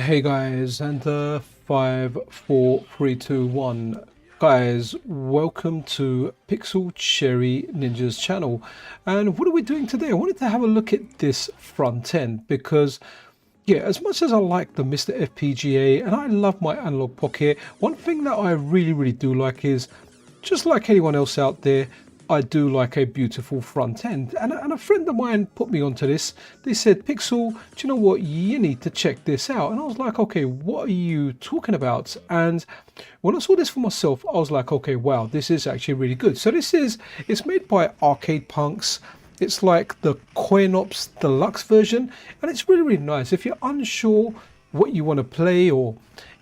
Hey guys, and 5, 4, 3, 2, 1. Guys, welcome to Pixel Cherry Ninja's channel. And what are we doing today? I wanted to have a look at this front end because, yeah, as much as I like the MiSTer FPGA and I love my Analogue Pocket, one thing that I really do like is, just like anyone else out there, I do like a beautiful front end. And a friend of mine put me onto this. They said, Pixel, do you know what? You need to check this out. And I was like, okay, what are you talking about? And when I saw this for myself, I was like, okay, wow, this is actually really good. So it's made by Arcade Punks. It's like the CoinOps Deluxe version. And it's really nice. If you're unsure what you want to play, or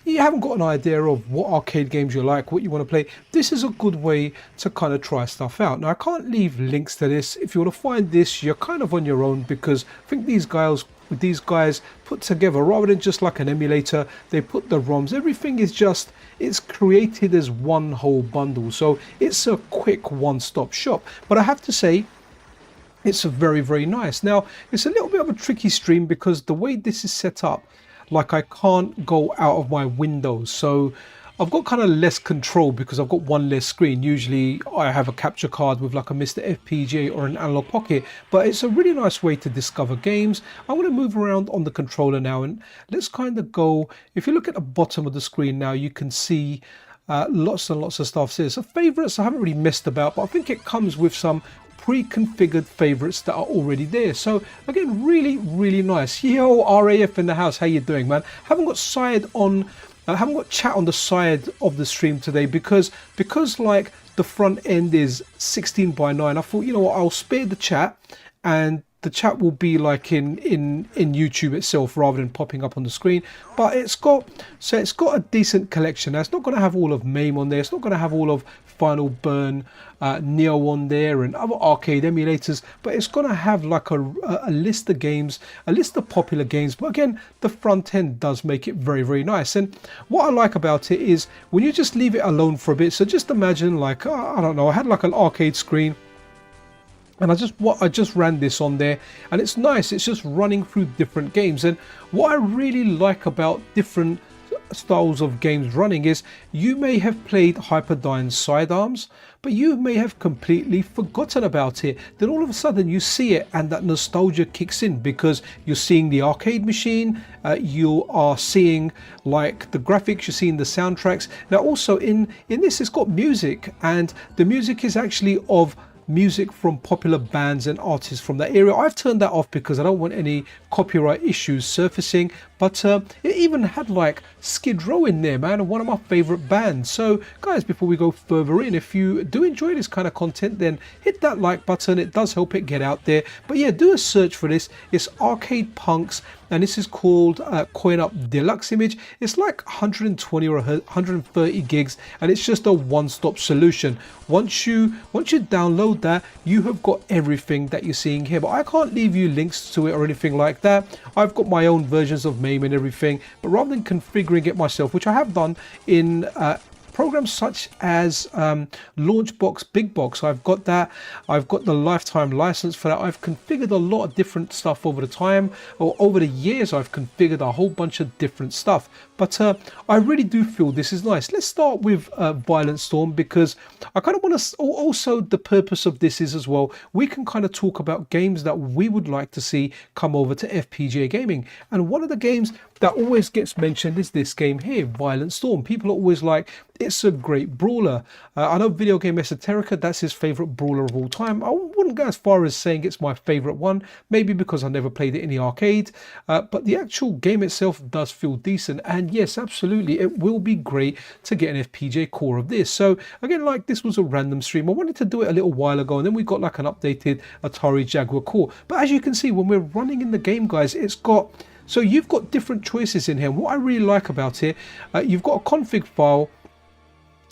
you haven't got an idea of what arcade games you like, what you want to play, this is a good way to kind of try stuff out. Now, I can't leave links to this. If you want to find this, you're kind of on your own, because I think these guys put together, rather than just like an emulator, they put the ROMs. Everything is just, it's created as one whole bundle. So it's a quick one-stop shop. But I have to say, it's very nice. Now, it's a little bit of a tricky stream because the way this is set up, like I can't go out of my windows, so I've got kind of less control because I've got one less screen. Usually I have a capture card with like a MiSTer FPGA or an Analogue Pocket, but it's a really nice way to discover games. I want to move around on the controller now, and let's kind of go. If you look at the bottom of the screen now, you can see lots and lots of stuff here. So favorites, I haven't really messed about, but I think it comes with some pre-configured favorites that are already there. So again, really nice. Yo, RAF in the house, how you doing, man? Haven't got chat on the side of the stream today because like the front end is 16:9. I thought, you know what, I'll spare the chat, and the chat will be like in YouTube itself rather than popping up on the screen. But it's got a decent collection. Now, it's not going to have all of MAME on there. It's not going to have all of Final Burn, Neo on there, and other arcade emulators, but it's going to have like a list of games, a list of popular games. But again, the front end does make it very nice. And what I like about it is when you just leave it alone for a bit. So just imagine, like, I don't know, I had like an arcade screen, and I just ran this on there, and it's nice. It's just running through different games. And what I really like about different styles of games running is you may have played Hyperdyne's Sidearms, but you may have completely forgotten about it. Then all of a sudden you see it, and that nostalgia kicks in because you're seeing the arcade machine, you are seeing like the graphics, you're seeing the soundtracks. Now also in this, it's got music, and the music is actually of music from popular bands and artists from that area. I've turned that off because I don't want any copyright issues surfacing, but it even had like Skid Row in there, man, one of my favorite bands. So guys, before we go further in, if you do enjoy this kind of content, then hit that like button. It does help it get out there. But yeah, do a search for this. It's Arcade Punks, and this is called CoinOps Deluxe Image. It's like 120 or 130 gigs, and it's just a one-stop solution. Once you download that, you have got everything that you're seeing here. But I can't leave you links to it or anything like that. I've got my own versions of MAME and everything, but rather than configuring it myself, which I have done in programs such as Launchbox, Big Box, I've got that. I've got the lifetime license for that. I've configured a lot of different stuff over the time, or over the years. I've configured a whole bunch of different stuff, but I really do feel this is nice. Let's start with Violent Storm, because I kind of want to, also the purpose of this is as well, we can kind of talk about games that we would like to see come over to FPGA gaming. And one of the games that always gets mentioned is this game here, Violent Storm. People are always like, it's a great brawler. I know Video Game Esoterica, that's his favorite brawler of all time. I wouldn't go as far as saying it's my favorite one, maybe because I never played it in the arcade, but the actual game itself does feel decent. And yes, absolutely, it will be great to get an FPGA core of this. So again, like, this was a random stream. I wanted to do it a little while ago, and then we got like an updated Atari Jaguar core. But as you can see, when we're running in the game, guys, it's got, so you've got different choices in here. And what I really like about it, you've got a config file,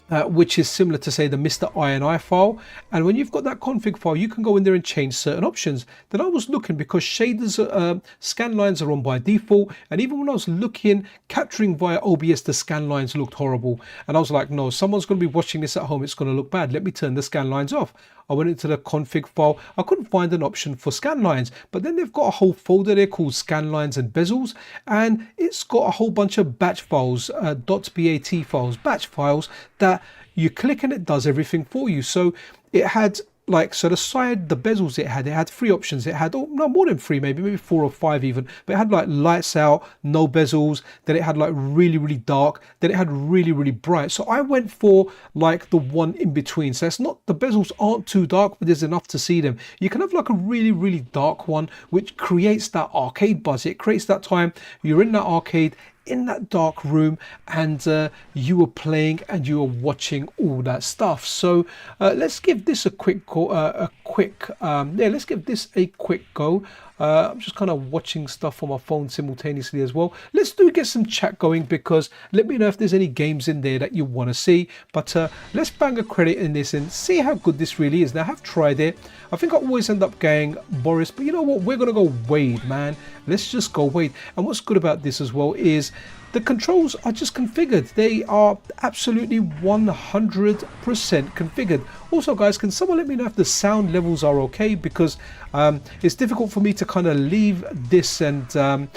which is similar to say the MiSTer INI file. And when you've got that config file, you can go in there and change certain options. Then I was looking, because shaders, scan lines are on by default, and even when I was looking, capturing via OBS, the scan lines looked horrible. And I was like, no, someone's going to be watching this at home, it's going to look bad, let me turn the scan lines off. I went into the config file, I couldn't find an option for scan lines, but then they've got a whole folder there called scan lines and bezels, and it's got a whole bunch of batch files, .bat files, batch files that you click and it does everything for you. So it had like, so the side, the bezels it had 3 options. It had, oh no, more than 3, maybe 4 or 5 even, but it had like lights out, no bezels, then it had like really, really dark, then it had really, really bright. So I went for like the one in between. So it's not, the bezels aren't too dark, but there's enough to see them. You can have like a really, really dark one, which creates that arcade buzz. It creates that time you're in that arcade, in that dark room, and you were playing and you were watching all that stuff. So let's give this a quick go. Let's give this a quick go. I'm just kind of watching stuff on my phone simultaneously as well. Let's get some chat going, because let me know if there's any games in there that you want to see. But let's bang a credit in this and see how good this really is. Now, I have tried it. I think I always end up going Boris, but you know what? We're going to go Wade, man. Let's just go Wade. And what's good about this as well is the controls are just configured. They are absolutely 100% configured. Also, guys, can someone let me know if the sound levels are okay? Because it's difficult for me to kind of leave this and configure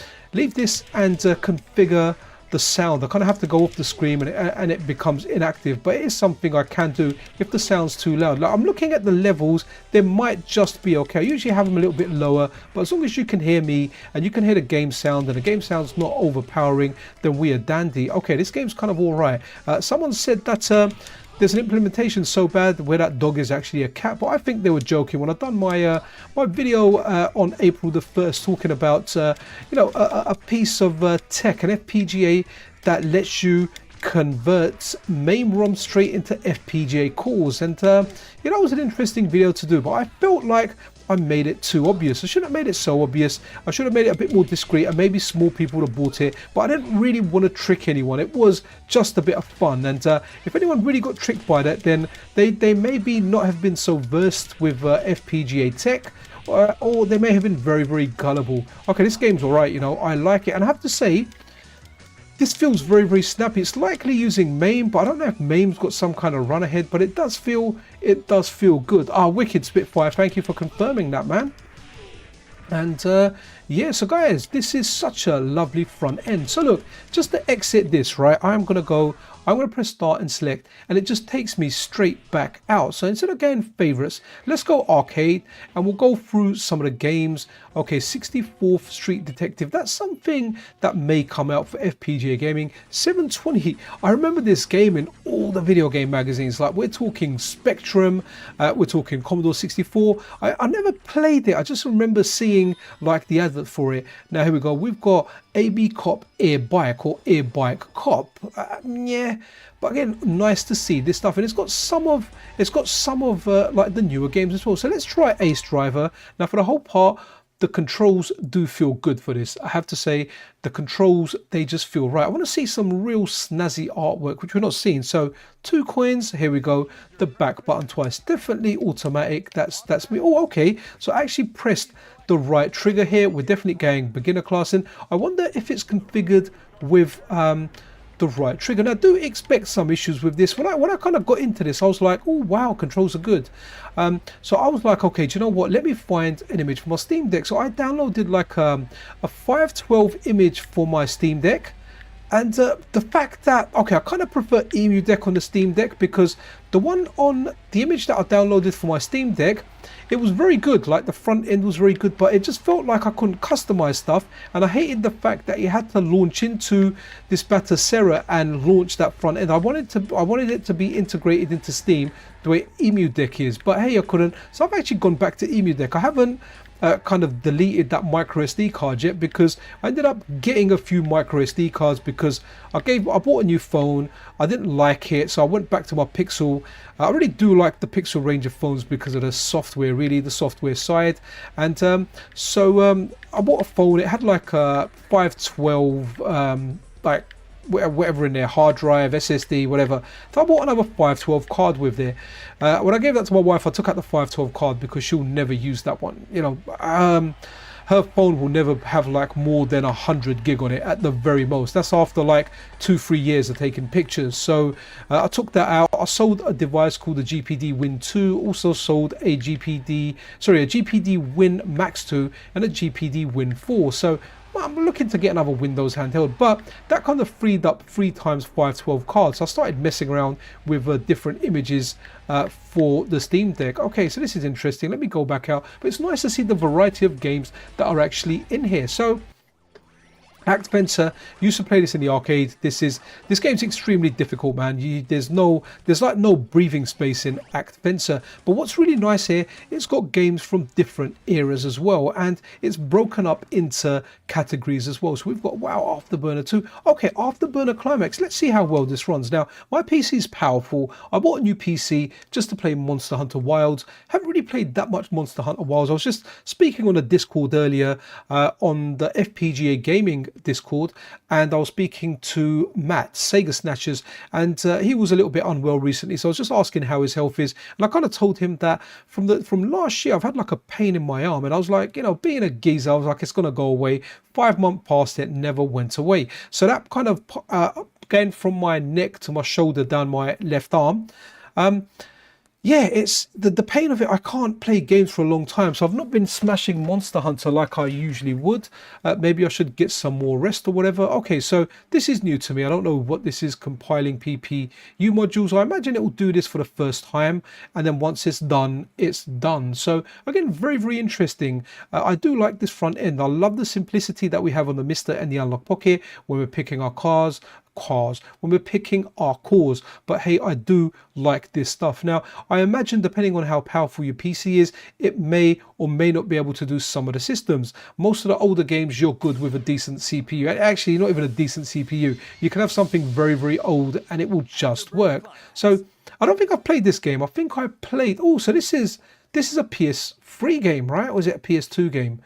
the sound. I kind of have to go off the screen and it becomes inactive, but it is something I can do if the sound's too loud. Like, I'm looking at the levels, they might just be okay. I usually have them a little bit lower, but as long as you can hear me and you can hear the game sound and the game sound's not overpowering, then we are dandy. Okay, this game's kind of all right. Someone said that there's an implementation so bad where that dog is actually a cat, but I think they were joking. When I've done my my video on April the 1st talking about a piece of tech, an FPGA that lets you convert MAME ROM straight into FPGA cores, and it was an interesting video to do, but I felt like I made it too obvious. I shouldn't have made it so obvious. I should have made it a bit more discreet, and maybe small people would have bought it, but I didn't really want to trick anyone. It was just a bit of fun, and if anyone really got tricked by that, then they maybe not have been so versed with FPGA tech, or they may have been very, very gullible. Okay, this game's all right, I like it, and I have to say, this feels very, very snappy. It's likely using MAME, but I don't know if MAME's got some kind of run ahead, but it does feel good. Wicked Spitfire, thank you for confirming that, man. And yeah, so guys, this is such a lovely front end. So look, just to exit this, right, I'm going to press start and select, and it just takes me straight back out. So instead of going favorites, let's go arcade, and we'll go through some of the games. Okay, 64th Street Detective, that's something that may come out for FPGA gaming. 720, I remember this game in all the video game magazines. Like, we're talking Spectrum, we're talking Commodore 64. I never played it, I just remember seeing like the advert for it. Now here we go, we've got AB Cop Air Bike, or Air Bike Cop. Yeah, but again, nice to see this stuff, and it's got some of like the newer games as well. So let's try Ace Driver. Now for the whole part, the controls do feel good for this. I have to say, the controls, they just feel right. I want to see some real snazzy artwork, which we're not seeing. So 2 coins, here we go. The back button twice, definitely automatic. That's me. Oh, okay. So I actually pressed the right trigger here. We're definitely going beginner classing. I wonder if it's configured with the right trigger. Now I do expect some issues with this. When I kind of got into this, I was like, oh wow, controls are good. So I was like, okay, do you know what, let me find an image for my Steam Deck. So I downloaded like a 512 image for my Steam Deck. And the fact that, okay, I kind of prefer EMU Deck on the Steam Deck, because the one on the image that I downloaded for my Steam Deck, it was very good. Like, the front end was very good, but it just felt like I couldn't customize stuff. And I hated the fact that you had to launch into this Batacera and launch that front end. I wanted it to be integrated into Steam the way EMU Deck is, but hey, I couldn't. So I've actually gone back to EMU Deck. I haven't kind of deleted that micro SD card yet, because I ended up getting a few micro SD cards because I bought a new phone. I didn't like it, so I went back to my Pixel. I really do like the Pixel range of phones because of the software, really, the software side. And so I bought a phone. It had like a 512 like whatever in there, hard drive, SSD, whatever. So I bought another 512 card with there. When I gave that to my wife, I took out the 512 card because she'll never use that one. You know, her phone will never have like more than 100 gig on it at the very most. That's after like 2-3 years of taking pictures. So I took that out. I sold a device called the GPD Win 2, also sold a GPD Win Max 2 and a GPD Win 4. So I'm looking to get another Windows handheld, but that kind of freed up 3 times 512 cards. So I started messing around with different images for the Steam Deck. Okay, so this is interesting. Let me go back out. But it's nice to see the variety of games that are actually in here. So Act Fencer, used to play this in the arcade. This game's extremely difficult, man. There's like no breathing space in Act Fencer. But what's really nice here, it's got games from different eras as well, and it's broken up into categories as well. So we've got, wow, Afterburner 2. Okay, Afterburner Climax. Let's see how well this runs. Now, my PC is powerful. I bought a new PC just to play Monster Hunter Wilds. Haven't really played that much Monster Hunter Wilds. I was just speaking on a Discord earlier on the FPGA Gaming Discord, and I was speaking to Matt, Sega Snatchers, and he was a little bit unwell recently, so I was just asking how his health is, and I kind of told him that from last year I've had like a pain in my arm, and I was like, you know, being a geezer, I was like, it's gonna go away. 5 months past, it never went away. So that kind of again, from my neck to my shoulder down my left arm, yeah, it's the pain of it. I can't play games for a long time, so I've not been smashing Monster Hunter like I usually would. Maybe I should get some more rest or whatever. Okay, so this is new to me. I don't know what this is, compiling PPU modules. I imagine it will do this for the first time, and then once it's done, it's done. So again, very, very interesting. I do like this front end. I love the simplicity that we have on the MiSTer and the Analogue Pocket when we're picking our cars, when we're picking our cores. But hey, I do like this stuff. Now, I imagine depending on how powerful your PC is, it may or may not be able to do some of the systems. Most of the older games, you're good with a decent CPU. Actually, not even a decent CPU. You can have something very, very old and it will just work. So I don't think I've played this game. I think I played, oh, so this is a PS3 game, right? Or is it a PS2 game?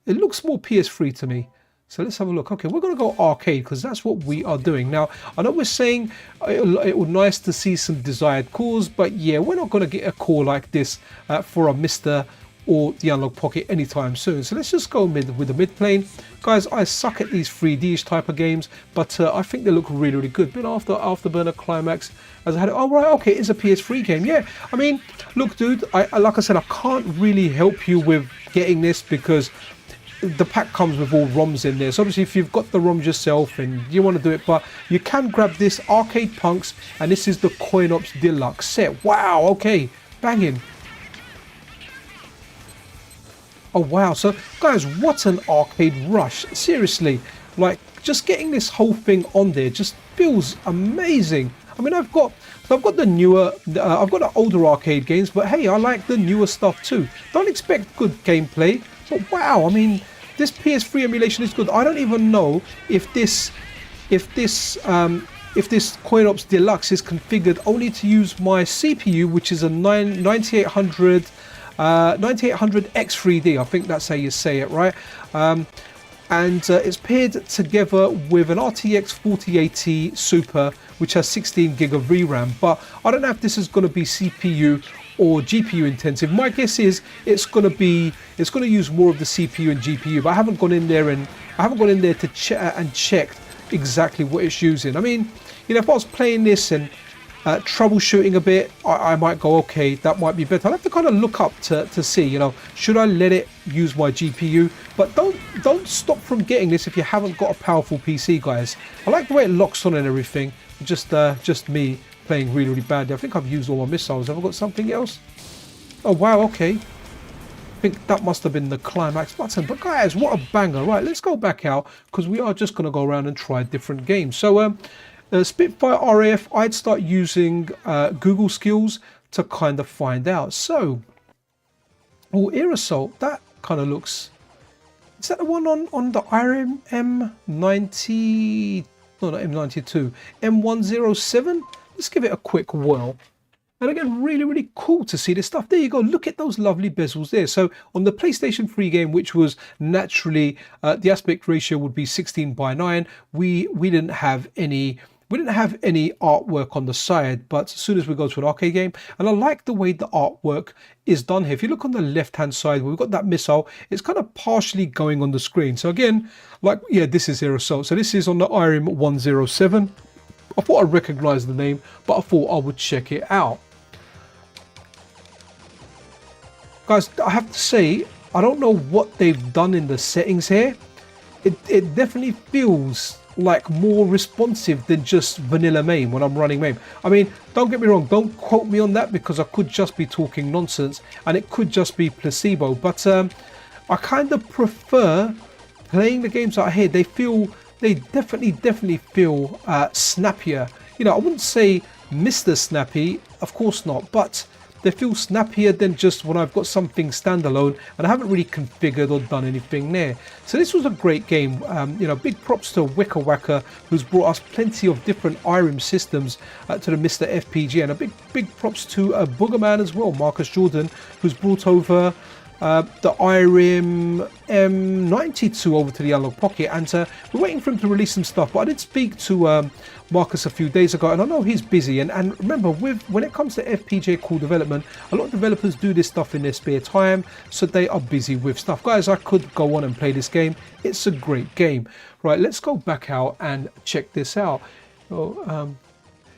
It looks more PS3 to me. So let's have a look. Okay, we're going to go arcade because that's what we are doing. Now, I know we're saying it would nice to see some desired cores, but yeah, we're not going to get a core like this for a MiSTer or the Analogue Pocket anytime soon. So let's just go with the mid plane. Guys, I suck at these 3D-ish type of games, but I think they look really, really good. Been after Afterburner Climax, as I had it. Oh, right, okay, it's a PS3 game. Yeah, I mean, look, dude, like I said, I can't really help you with getting this because the pack comes with all ROMs in there. So obviously if you've got the ROMs yourself and you want to do it, but you can grab this Arcade Punks, and this is the CoinOps Deluxe set. Wow, okay, banging. Oh wow, so guys, what an arcade rush. Seriously, like just getting this whole thing on there just feels amazing. I mean, I've got the newer, I've got the older arcade games, but hey, I like the newer stuff too. Don't expect good gameplay, but wow, I mean, this PS3 emulation is good. I don't even know if this CoinOps Deluxe is configured only to use my CPU, which is a 9800 X3D. I think that's how you say it, right? And it's paired together with an RTX 4080 Super, which has 16 gig of VRAM. But I don't know if this is going to be CPU or GPU intensive. My guess is it's going to use more of the CPU and GPU. But I haven't gone in there to check exactly what it's using. I mean, you know, if I was playing this and troubleshooting a bit, I might go, okay, that might be better. I'll have to kind of look up to see, you know, should I let it use my GPU? But don't stop from getting this if you haven't got a powerful PC, guys. I like the way it locks on and everything. Just me playing really, really badly. I think I've used all my missiles. Have I got something else? Oh wow, okay. I think that must have been the climax button. But guys, what a banger. Right, let's go back out because we are just going to go around and try different games. So Spitfire RAF, I'd start using Google skills to kind of find out. So, oh, Air Assault, that kind of looks, is that the one on the IRM M90, no, not M92, M107? Let's give it a quick whirl. And again, really cool to see this stuff. There you go. Look at those lovely bezels there. So on the PlayStation 3 game, which was naturally the aspect ratio would be 16:9, we didn't have any. We didn't have any artwork on the side, but as soon as we go to an arcade game, and I like the way the artwork is done here. If you look on the left-hand side, we've got that missile. It's kind of partially going on the screen. So again, like, yeah, this is Zero Assault. So this is on the Irem 107. I thought I recognized the name, but I thought I would check it out. Guys, I have to say, I don't know what they've done in the settings here. It definitely feels like more responsive than just vanilla MAME when I'm running MAME. I mean, don't get me wrong, don't quote me on that, because I could just be talking nonsense and it could just be placebo, but I kind of prefer playing the games out here. They definitely feel snappier. You know, I wouldn't say Mr. Snappy, of course not, but they feel snappier than just when I've got something standalone and I haven't really configured or done anything there. So this was a great game. You know, big props to Weka Waka, who's brought us plenty of different Irem systems to the MiSTer FPGA, and a big props to Boogerman as well, Marcus Jordan, who's brought over the Irem M92 over to the Analogue Pocket, and we're waiting for him to release some stuff. But I did speak to Marcus a few days ago, and I know he's busy. And remember, when it comes to FPGA core development, a lot of developers do this stuff in their spare time, so they are busy with stuff. Guys, I could go on and play this game. It's a great game. Right, let's go back out and check this out.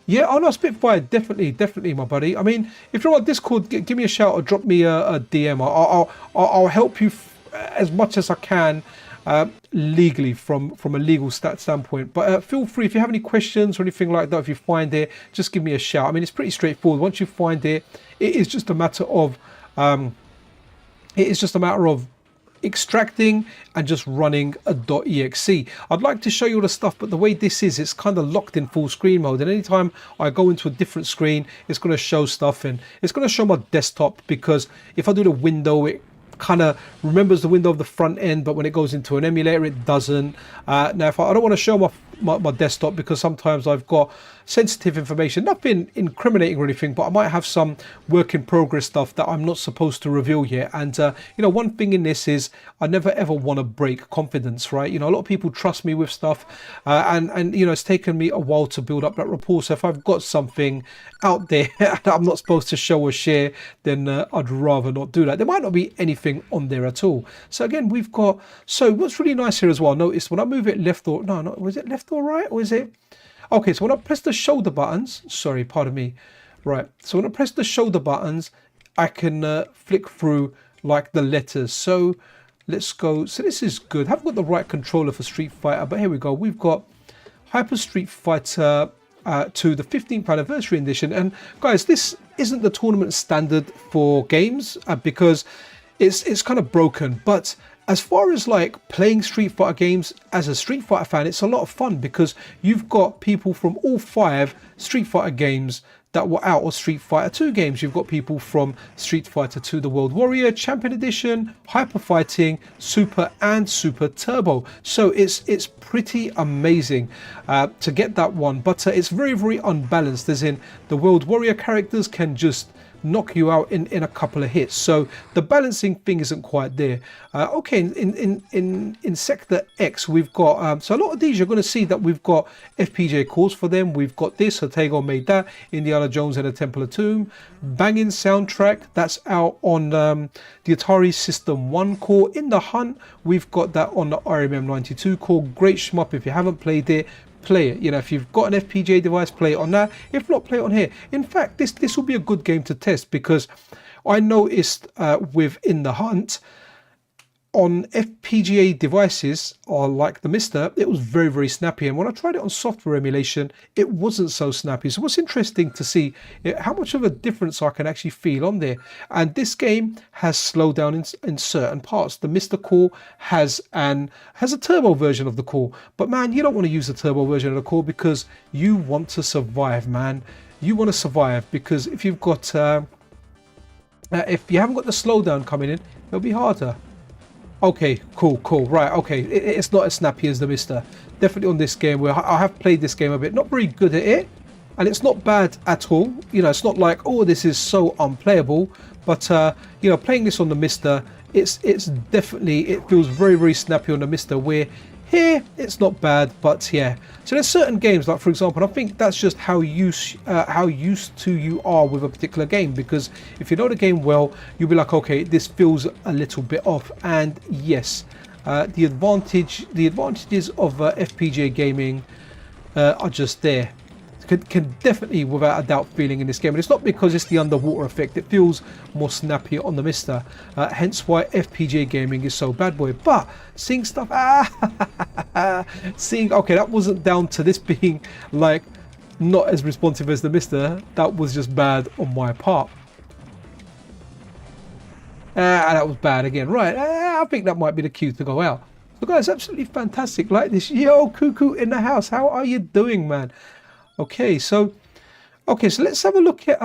Yeah, oh no, Spitfire, definitely, my buddy. I mean, if you're on Discord, give me a shout or drop me a DM. I'll help you as much as I can legally from a legal standpoint. But feel free, if you have any questions or anything like that, if you find it, just give me a shout. I mean, it's pretty straightforward. Once you find it, it is just a matter of extracting and just running a .exe. I'd like to show you all the stuff, but the way this is, it's kind of locked in full screen mode, and anytime I go into a different screen, it's going to show stuff, and it's going to show my desktop, because if I do the window, it kind of remembers the window of the front end, but when it goes into an emulator, it doesn't. Now, if I don't want to show my desktop, because sometimes I've got sensitive information, nothing incriminating or anything, but I might have some work in progress stuff that I'm not supposed to reveal yet. And you know, one thing in this is I never ever want to break confidence, right? You know, a lot of people trust me with stuff, and you know, it's taken me a while to build up that rapport. So if I've got something out there that I'm not supposed to show or share, then I'd rather not do that. There might not be anything on there at all. So again, we've got, so what's really nice here as well, notice when I move it left or no, was it left or right, or is it okay? So when I press the shoulder buttons, sorry, pardon me, right, so when I press the shoulder buttons, I can flick through like the letters. So let's go. So this is good. I haven't got the right controller for Street Fighter, but here we go. We've got Hyper Street Fighter to the 15th anniversary edition. And guys, this isn't the tournament standard for games because it's kind of broken, but as far as like playing Street Fighter games as a Street Fighter fan, it's a lot of fun, because you've got people from all 5 Street Fighter games that were out, or Street Fighter 2 games. You've got people from Street Fighter 2 The World Warrior, Champion Edition, Hyper Fighting, Super, and Super Turbo. So it's pretty amazing to get that one, but it's very unbalanced, as in the World Warrior characters can just knock you out in a couple of hits, so the balancing thing isn't quite there. Okay, in Sector X, we've got so a lot of these you're going to see that we've got FPGA cores for them. We've got this, Ortega made that, Indiana Jones and the Temple of Doom, banging soundtrack, that's out on the Atari System 1 core. In the Hunt, we've got that on the RMM92 core. Great shmup. If you haven't played it, play it. You know, if you've got an FPGA device, play it on that. If not, play it on here. In fact, this will be a good game to test, because I noticed with In the Hunt, on FPGA devices or like the MiSTer, it was very snappy, and when I tried it on software emulation, it wasn't so snappy. So what's interesting to see how much of a difference I can actually feel on there. And this game has slowed down in certain parts. The MiSTer core has a turbo version of the core, but man, you don't want to use the turbo version of the core, because you want to survive, man. You want to survive, because if you've got if you haven't got the slowdown coming in, it'll be harder. Okay, cool, right, okay, it's not as snappy as the MiSTer. Definitely on this game, where I have played this game a bit, not very good at it, and it's not bad at all. You know, it's not like, oh, this is so unplayable, but you know, playing this on the MiSTer, it's definitely, it feels very, very snappy on the MiSTer, where here it's not bad. But yeah, so there's certain games, like for example, I think that's just how used to you are with a particular game, because if you know the game well, you'll be like, okay, this feels a little bit off. And yes, the advantages of FPGA gaming are just there. Can definitely, without a doubt, feeling in this game, and it's not because it's the underwater effect. It feels more snappy on the MiSTer, hence why FPGA gaming is so bad boy. But seeing stuff, seeing, okay, that wasn't down to this being like not as responsive as the MiSTer. That was just bad on my part. That was bad again, right? I think that might be the cue to go out. So guys, absolutely fantastic, like this. Yo, Cuckoo in the house, how are you doing, man? Okay, so let's have a look at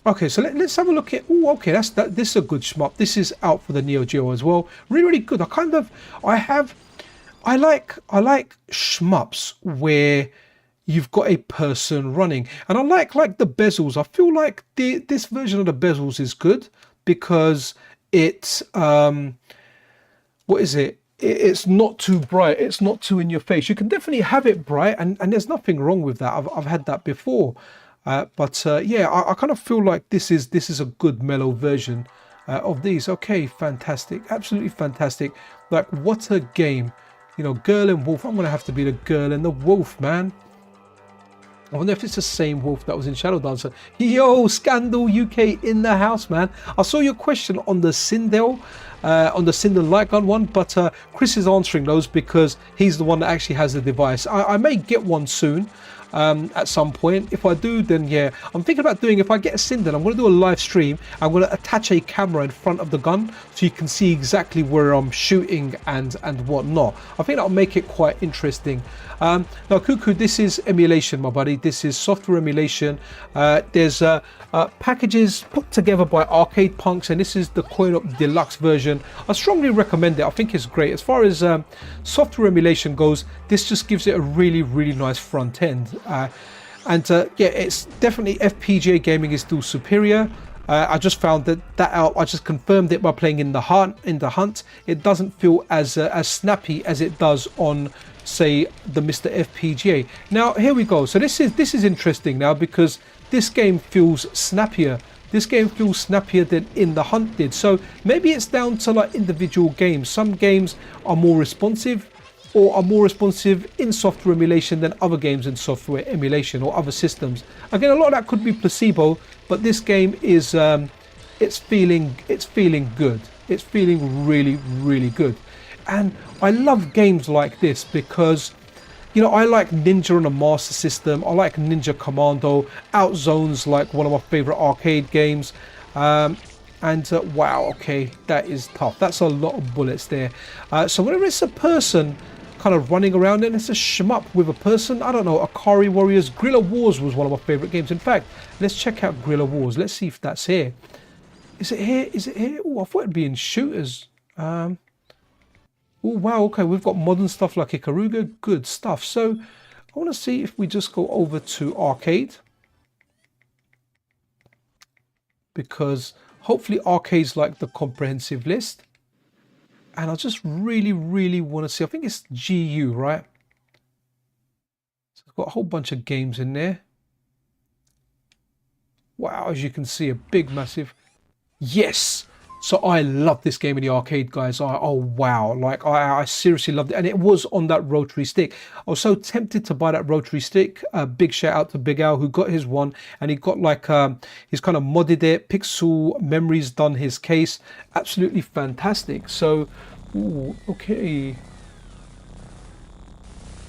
let's have a look at, oh, okay, this is a good shmup. This is out for the Neo Geo as well. Really, really good. I like shmups where you've got a person running, and I like the bezels. I feel like this version of the bezels is good because it's what is it? It's not too bright, it's not too in your face. You can definitely have it bright, and there's nothing wrong with that. I've had that before, but yeah, I kind of feel like this is a good mellow version of these. Okay, fantastic, absolutely fantastic. Like, what a game. You know, girl and wolf. I'm gonna have to be the girl and the wolf, man. I wonder if it's the same wolf that was in Shadow Dancer. Yo, Scandal UK in the house, man. I saw your question on the Sindel light gun one, but Chris is answering those because he's the one that actually has the device. I may get one soon at some point. If I do, then yeah, I'm thinking about doing, if I get a Sindel, I'm going to do a live stream. I'm going to attach a camera in front of the gun so you can see exactly where I'm shooting and whatnot. I think that'll make it quite interesting. Now, Cuckoo, this is emulation, my buddy. This is software emulation. There's packages put together by Arcade Punks, and this is the CoinOps Deluxe version. I strongly recommend it. I think it's great. As far as software emulation goes, this just gives it a really, really nice front end. Yeah, it's definitely, FPGA gaming is still superior. I just found that out. I just confirmed it by playing in the hunt. It doesn't feel as snappy as it does on, say, the MiSTer FPGA. Now here we go. So this is interesting now, because this game feels snappier. This game feels snappier than In the Hunt did. So maybe it's down to like individual games. Some games are more responsive, or are more responsive in software emulation than other games in software emulation or other systems. Again, a lot of that could be placebo, but this game is it's feeling good. It's feeling really, really good. And I love games like this because, you know, I like Ninja on a Master System. I like Ninja Commando. Outzone's like one of my favorite arcade games. Wow, okay, that is tough. That's a lot of bullets there. So whenever it's a person kind of running around and it's a shmup with a person, I don't know, Akari Warriors. Guerrilla Wars was one of my favorite games. In fact, let's check out Guerrilla Wars. Let's see if that's here. Is it here? Is it here? Oh, I thought it'd be in shooters. Oh wow, okay, we've got modern stuff like Ikaruga. Good stuff. So I want to see if we just go over to arcade, because hopefully arcade's like the comprehensive list. And I just really, really want to see, I think it's GU, right? So it's got a whole bunch of games in there. Wow, as you can see, a big, massive, yes! So I love this game in the arcade, guys. Oh wow, like I seriously loved it, and it was on that rotary stick. I was so tempted to buy that rotary stick. Big shout out to Big Al, who got his one, and he got like he's kind of modded it. Pixel Memories done his case. Absolutely fantastic. So, ooh, okay.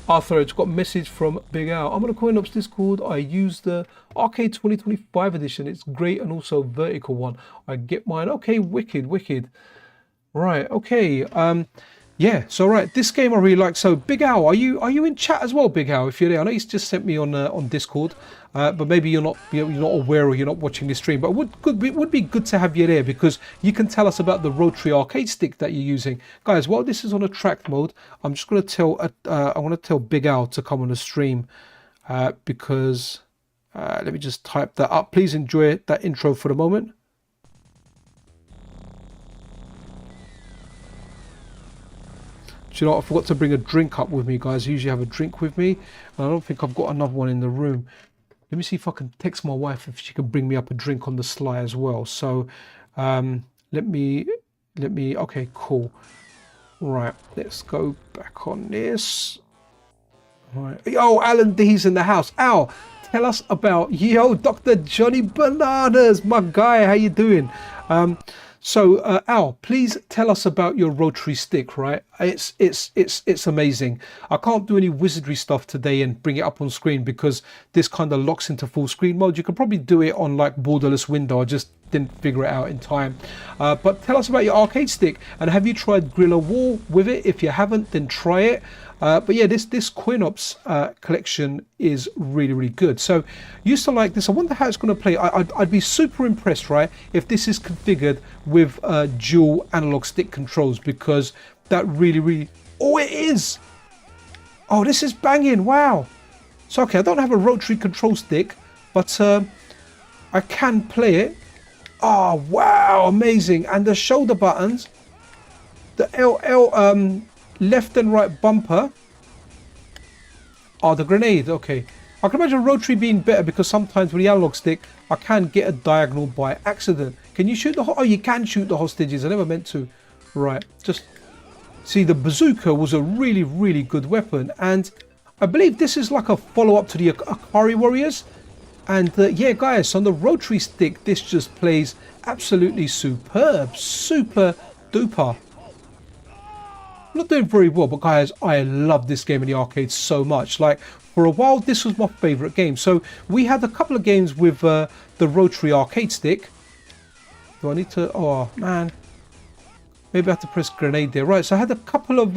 Arthur, it's got a message from Big Al. I'm on a CoinOps Discord. I use the Arcade 2025 edition. It's great, and also vertical one. I get mine. Okay, wicked, wicked. Right, okay. Yeah, so right, this game I really like. So Big Al, are you in chat as well, Big Al? If you're there, I know he's just sent me on Discord, but maybe you're not aware, or you're not watching this stream. But it would be good to have you there, because you can tell us about the rotary arcade stick that you're using, guys. While this is on a track mode, I'm just going to tell I want to tell Big Al to come on the stream. because let me just type that up. Please enjoy that intro for the moment. Do you know what? I forgot to bring a drink up with me, guys. I usually have a drink with me, and I don't think I've got another one in the room. Let me see if I can text my wife if she can bring me up a drink on the sly as well. So let me, okay, cool. Right, let's go back on this. All right. Yo, Alan D's in the house. Al, tell us about, yo, Dr. Johnny Bananas, my guy, how you doing? So Al, please tell us about your rotary stick, right? It's amazing. I can't do any wizardry stuff today and bring it up on screen because this kind of locks into full screen mode. You can probably do it on like borderless window. I just didn't figure it out in time. But tell us about your arcade stick, and have you tried Gorilla Wall with it? If you haven't, then try it. But yeah, this CoinOps collection is really good. So used to like this. I wonder how it's going to play. I'd be super impressed, right, if this is configured with dual analog stick controls, because that really, oh, it is. Oh, this is banging. Wow. So okay, I don't have a rotary control stick, but I can play it. Oh wow, amazing. And the shoulder buttons, the left and right bumper. Oh, the grenade. Okay, I can imagine rotary being better because sometimes with the analog stick I can get a diagonal by accident. Can you shoot the oh, you can shoot the hostages. I never meant to. Right, just see, the bazooka was a really good weapon, and I believe this is like a follow-up to the Akari Warriors. And yeah, guys, on the rotary stick this just plays absolutely superb, super duper. I'm not doing very well, but guys, I love this game in the arcade so much. Like, for a while this was my favorite game. So we had a couple of games with the rotary arcade stick. Do I need to, oh man, maybe I have to press grenade there. Right, so I had a couple of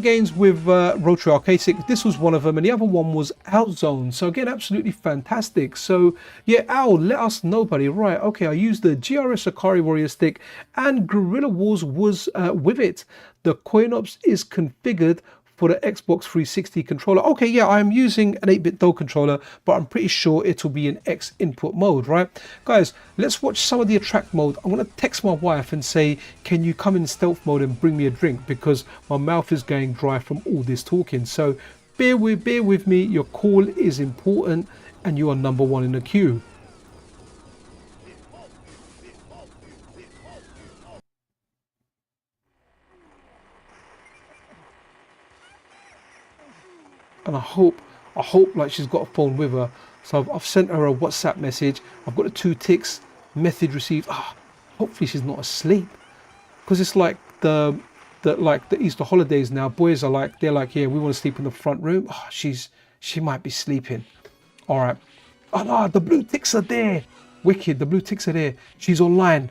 games with rotary arcade stick. This was one of them, and the other one was Outzone. So again, absolutely fantastic. So yeah, Al, let us know, buddy. Right, okay, I used the GRS Akari Warrior stick, and Guerrilla Wars was with it. The CoinOps is configured for the Xbox 360 controller. Okay, yeah, I'm using an 8-bit DOE controller, but I'm pretty sure it'll be in X input mode, right? Guys, let's watch some of the attract mode. I'm gonna text my wife and say, can you come in stealth mode and bring me a drink, because my mouth is going dry from all this talking. So bear with me, your call is important and you are number one in the queue. And I hope like she's got a phone with her. So I've sent her a WhatsApp message. I've got the 2 ticks, message received. Hopefully she's not asleep, because it's like the Easter holidays now. Boys are like, they're like, yeah, we want to sleep in the front room. She might be sleeping. All right. Oh no, the blue ticks are there. Wicked, the blue ticks are there. She's online.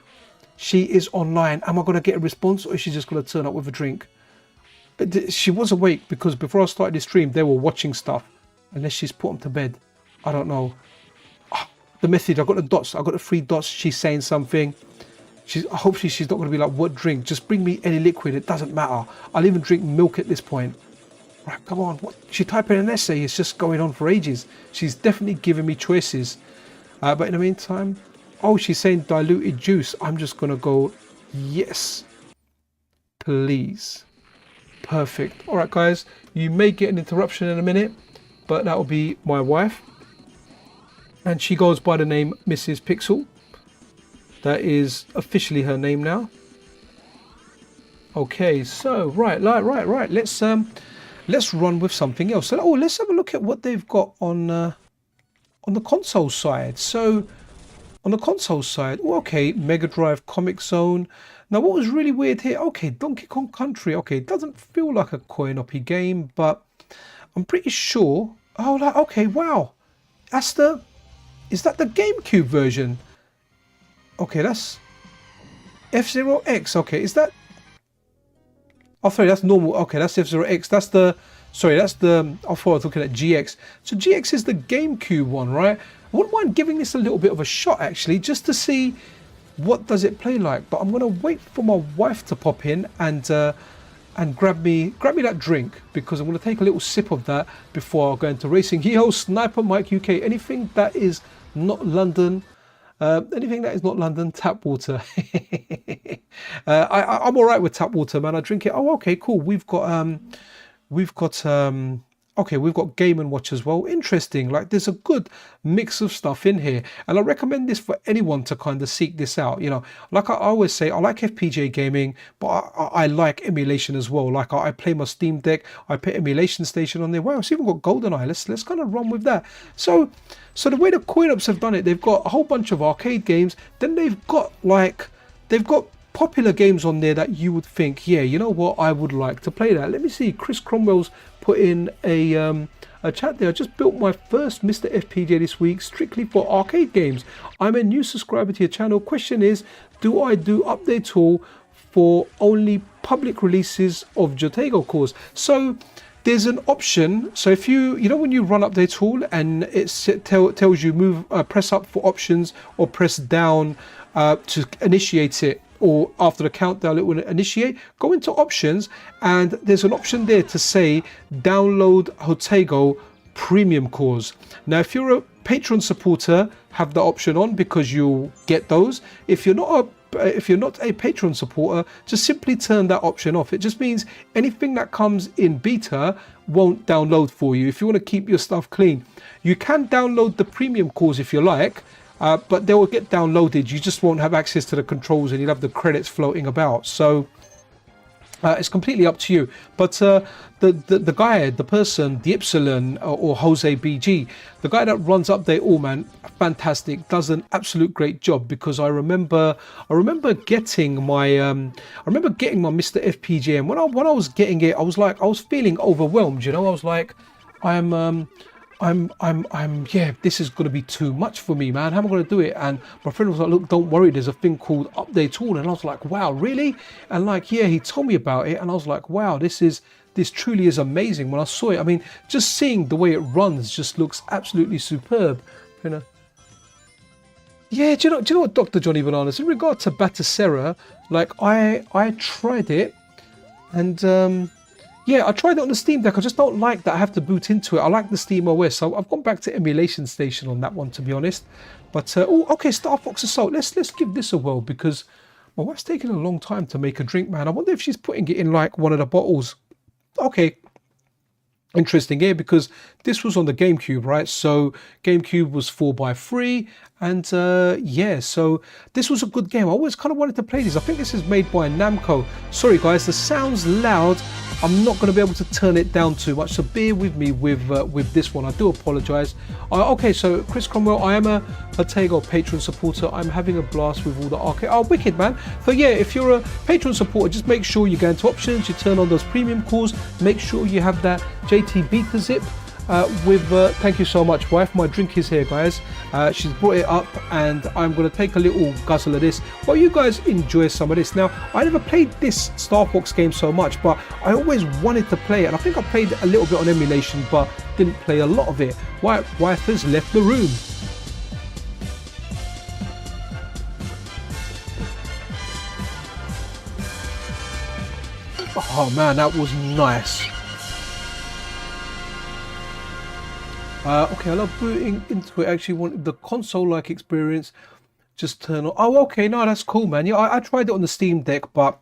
She is online. Am I going to get a response, or is she just going to turn up with a drink? She was awake, because before I started the stream they were watching stuff, unless she's put them to bed. I don't know. The message, I got the dots, I got the 3 dots. She's saying something. Hopefully she's not going to be like, what drink? Just bring me any liquid, it doesn't matter. I'll even drink milk at this point. Right, come on. What? She typed in an essay. It's just going on for ages. She's definitely giving me choices. But in the meantime, oh, she's saying diluted juice. I'm just going to go, yes, please. Perfect. All right, guys, you may get an interruption in a minute, but that will be my wife, and she goes by the name Mrs. Pixel. That is officially her name now. Okay, so right. Let's run with something else. So, let's have a look at what they've got on the console side. So on the console side, okay, Mega Drive, Comic Zone. Now, what was really weird here, okay, Donkey Kong Country, okay, it doesn't feel like a CoinOps game, but I'm pretty sure, okay, wow, is that the GameCube version? Okay, that's F-Zero X, okay, is that, oh, sorry, that's normal, okay, that's F-Zero X, I thought I was looking at GX, so GX is the GameCube one, right? I wouldn't mind giving this a little bit of a shot, actually, just to see what does it play like, but I'm going to wait for my wife to pop in and and grab me that drink, because I'm going to take a little sip of that before I go into racing. Yo, Sniper Mike UK, anything that is not London, tap water. I'm all right with tap water, man. I drink it. Oh, okay, cool. We've got okay, we've got Game and Watch as well. Interesting. Like, there's a good mix of stuff in here, and I recommend this for anyone to kind of seek this out. You know, like I always say, I like FPGA gaming, but I like emulation as well. Like, I play my Steam Deck, I put Emulation Station on there. Wow, it's even got GoldenEye. Let's kind of run with that. So the way the CoinOps have done it, they've got a whole bunch of arcade games. Then they've got popular games on there that you would think, yeah, you know what, I would like to play that. Let me see. Chris Cromwell's put in a chat there. I just built my first MiSTer FPGA this week, strictly for arcade games. I'm a new subscriber to your channel. Question is, do I do update tool for only public releases of Jotego cores? So there's an option. So if you know when you run update tool and it tells you move, press up for options or press down to initiate it, or after the countdown it will initiate, go into options and there's an option there to say download Jotego premium cores. Now if you're a Patreon supporter, have the option on because you'll get those. If you're not a Patreon supporter, just simply turn that option off. It just means anything that comes in beta won't download for you. If you want to keep your stuff clean, you can download the premium cores if you like, but they will get downloaded. You just won't have access to the controls and you'll have the credits floating about. So it's completely up to you. But the guy, the person, the Epsilon or Jose BG, the guy that runs Update All, man, fantastic, does an absolute great job. Because I remember getting my MiSTer FPGA, and when I was getting it, I was feeling overwhelmed. You know, I was like, yeah, this is going to be too much for me, man. How am I going to do it? And my friend was like, look, don't worry, there's a thing called Update Tool. And I was like, wow, really? And like, yeah, he told me about it. And I was like, wow, this truly is amazing. When I saw it, I mean, just seeing the way it runs just looks absolutely superb, you know. Yeah, do you know what, Dr. Johnny Bananas, in regard to Batacera, like I tried it, and yeah, I tried it on the Steam Deck. I just don't like that I have to boot into it. I like the Steam OS, so I've gone back to Emulation Station on that one, to be honest. But oh, okay, Star Fox Assault. Let's give this a whirl, because my wife's taking a long time to make a drink, man. I wonder if she's putting it in like one of the bottles. Okay, interesting here, because this was on the GameCube, right? So GameCube was 4x3, and yeah, so this was a good game. I always kind of wanted to play this. I think this is made by Namco. Sorry guys, the sound's loud. I'm not going to be able to turn it down too much, so bear with me with this one. I do apologize. Okay, so Chris Cromwell, I am a Jotego patron supporter. I'm having a blast with all the arcade. Oh, wicked, man. So yeah, if you're a patron supporter, just make sure you go into options, you turn on those premium cores, make sure you have that JT Beta zip. Thank you so much, wife. My drink is here, guys. She's brought it up, and I'm going to take a little guzzle of this while you guys enjoy some of this. Now, I never played this Star Fox game so much, but I always wanted to play it, and I think I played a little bit on emulation, but didn't play a lot of it. Wife has left the room. Oh man, that was nice. Okay, I love booting into it. Actually wanted the console-like experience. Just turn on. Oh, okay, no, that's cool, man. Yeah, I tried it on the Steam Deck, but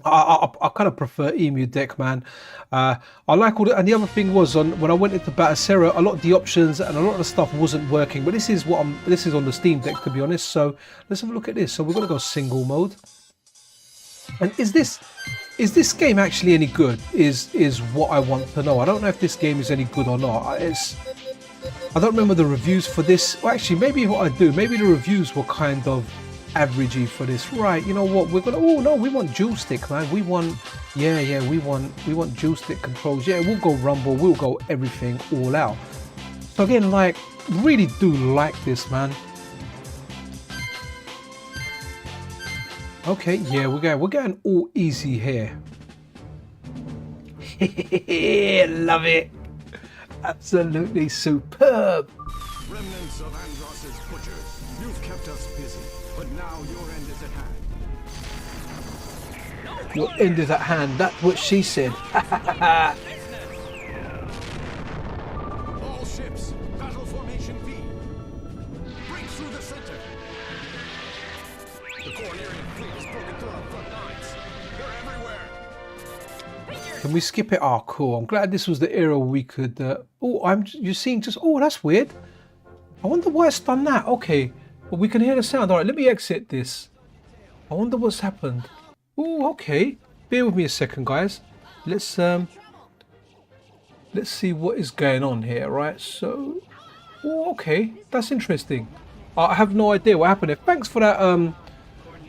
I kind of prefer Emu Deck, man. I like all the, and the other thing was when I went into Batacera, a lot of the options and a lot of the stuff wasn't working. But this is on the Steam Deck, to be honest. So let's have a look at this. So we're gonna go single mode. And is this game actually any good? Is what I want to know. I don't know if this game is any good or not. I don't remember the reviews for this. Well, actually, maybe what I do, maybe the reviews were kind of averagey for this. Right, you know what? We're gonna. Oh no, we want dual stick, man. We want. Yeah, we want dual stick controls. Yeah, we'll go rumble. We'll go everything all out. So again, like, really do like this, man. Okay, yeah, we're getting all easy here. Love it. Absolutely superb. Remnants of Andross's butchers. You've kept us busy, but now your end is at hand. Your end is at hand. That's what she said. All ships, battle formation V. Break through the center. The Cornerian fleet is broken through our front lines. They're everywhere. Can we skip it? Oh, cool. I'm glad this was the era we could... you're seeing just... Oh, that's weird. I wonder why it's done that. Okay. Well, we can hear the sound. All right, let me exit this. I wonder what's happened. Oh, okay. Bear with me a second, guys. Let's see what is going on here, right? So, oh, okay. That's interesting. I have no idea what happened there. Thanks for that.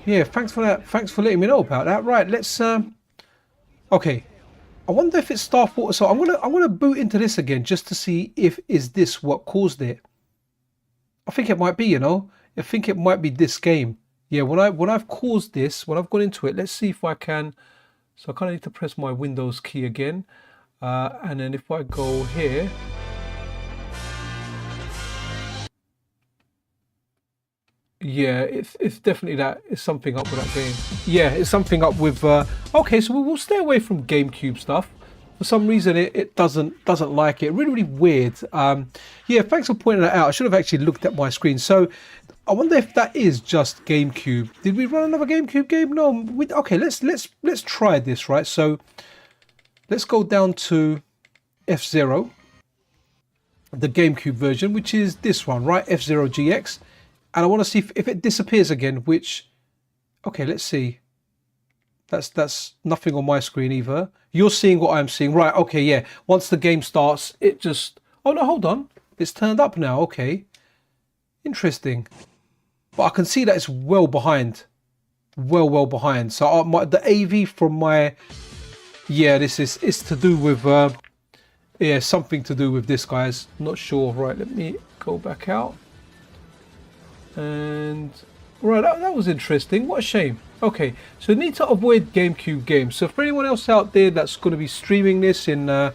Yeah, thanks for that. Thanks for letting me know about that. Right, let's... Okay. I wonder if it's Star Water. So I'm gonna boot into this again just to see if is this what caused it. I think it might be, you know. I think it might be this game. Yeah, when I've caused this, when I've gone into it, let's see if I can. So I kind of need to press my Windows key again, and then if I go here. Yeah, it's definitely that. It's something up with that game. Yeah, it's something up with. Okay, so we will stay away from GameCube stuff. For some reason, it doesn't like it. Really, really weird. Yeah, thanks for pointing that out. I should have actually looked at my screen. So I wonder if that is just GameCube. Did we run another GameCube game? No. Okay, let's try this, right? So let's go down to F-Zero, the GameCube version, which is this one, right? F-Zero GX. And I want to see if it disappears again, which, okay, let's see. That's nothing on my screen either. You're seeing what I'm seeing. Right, okay, yeah. Once the game starts, it just... Oh, no, hold on. It's turned up now, okay. Interesting. But I can see that it's well behind. Well behind. So the AV from my... Yeah, this is to do with... yeah, something to do with this, guys. Not sure. Right, let me go back out. And right, that was interesting. What a shame. Okay, so need to avoid GameCube games. So for anyone else out there that's going to be streaming this in the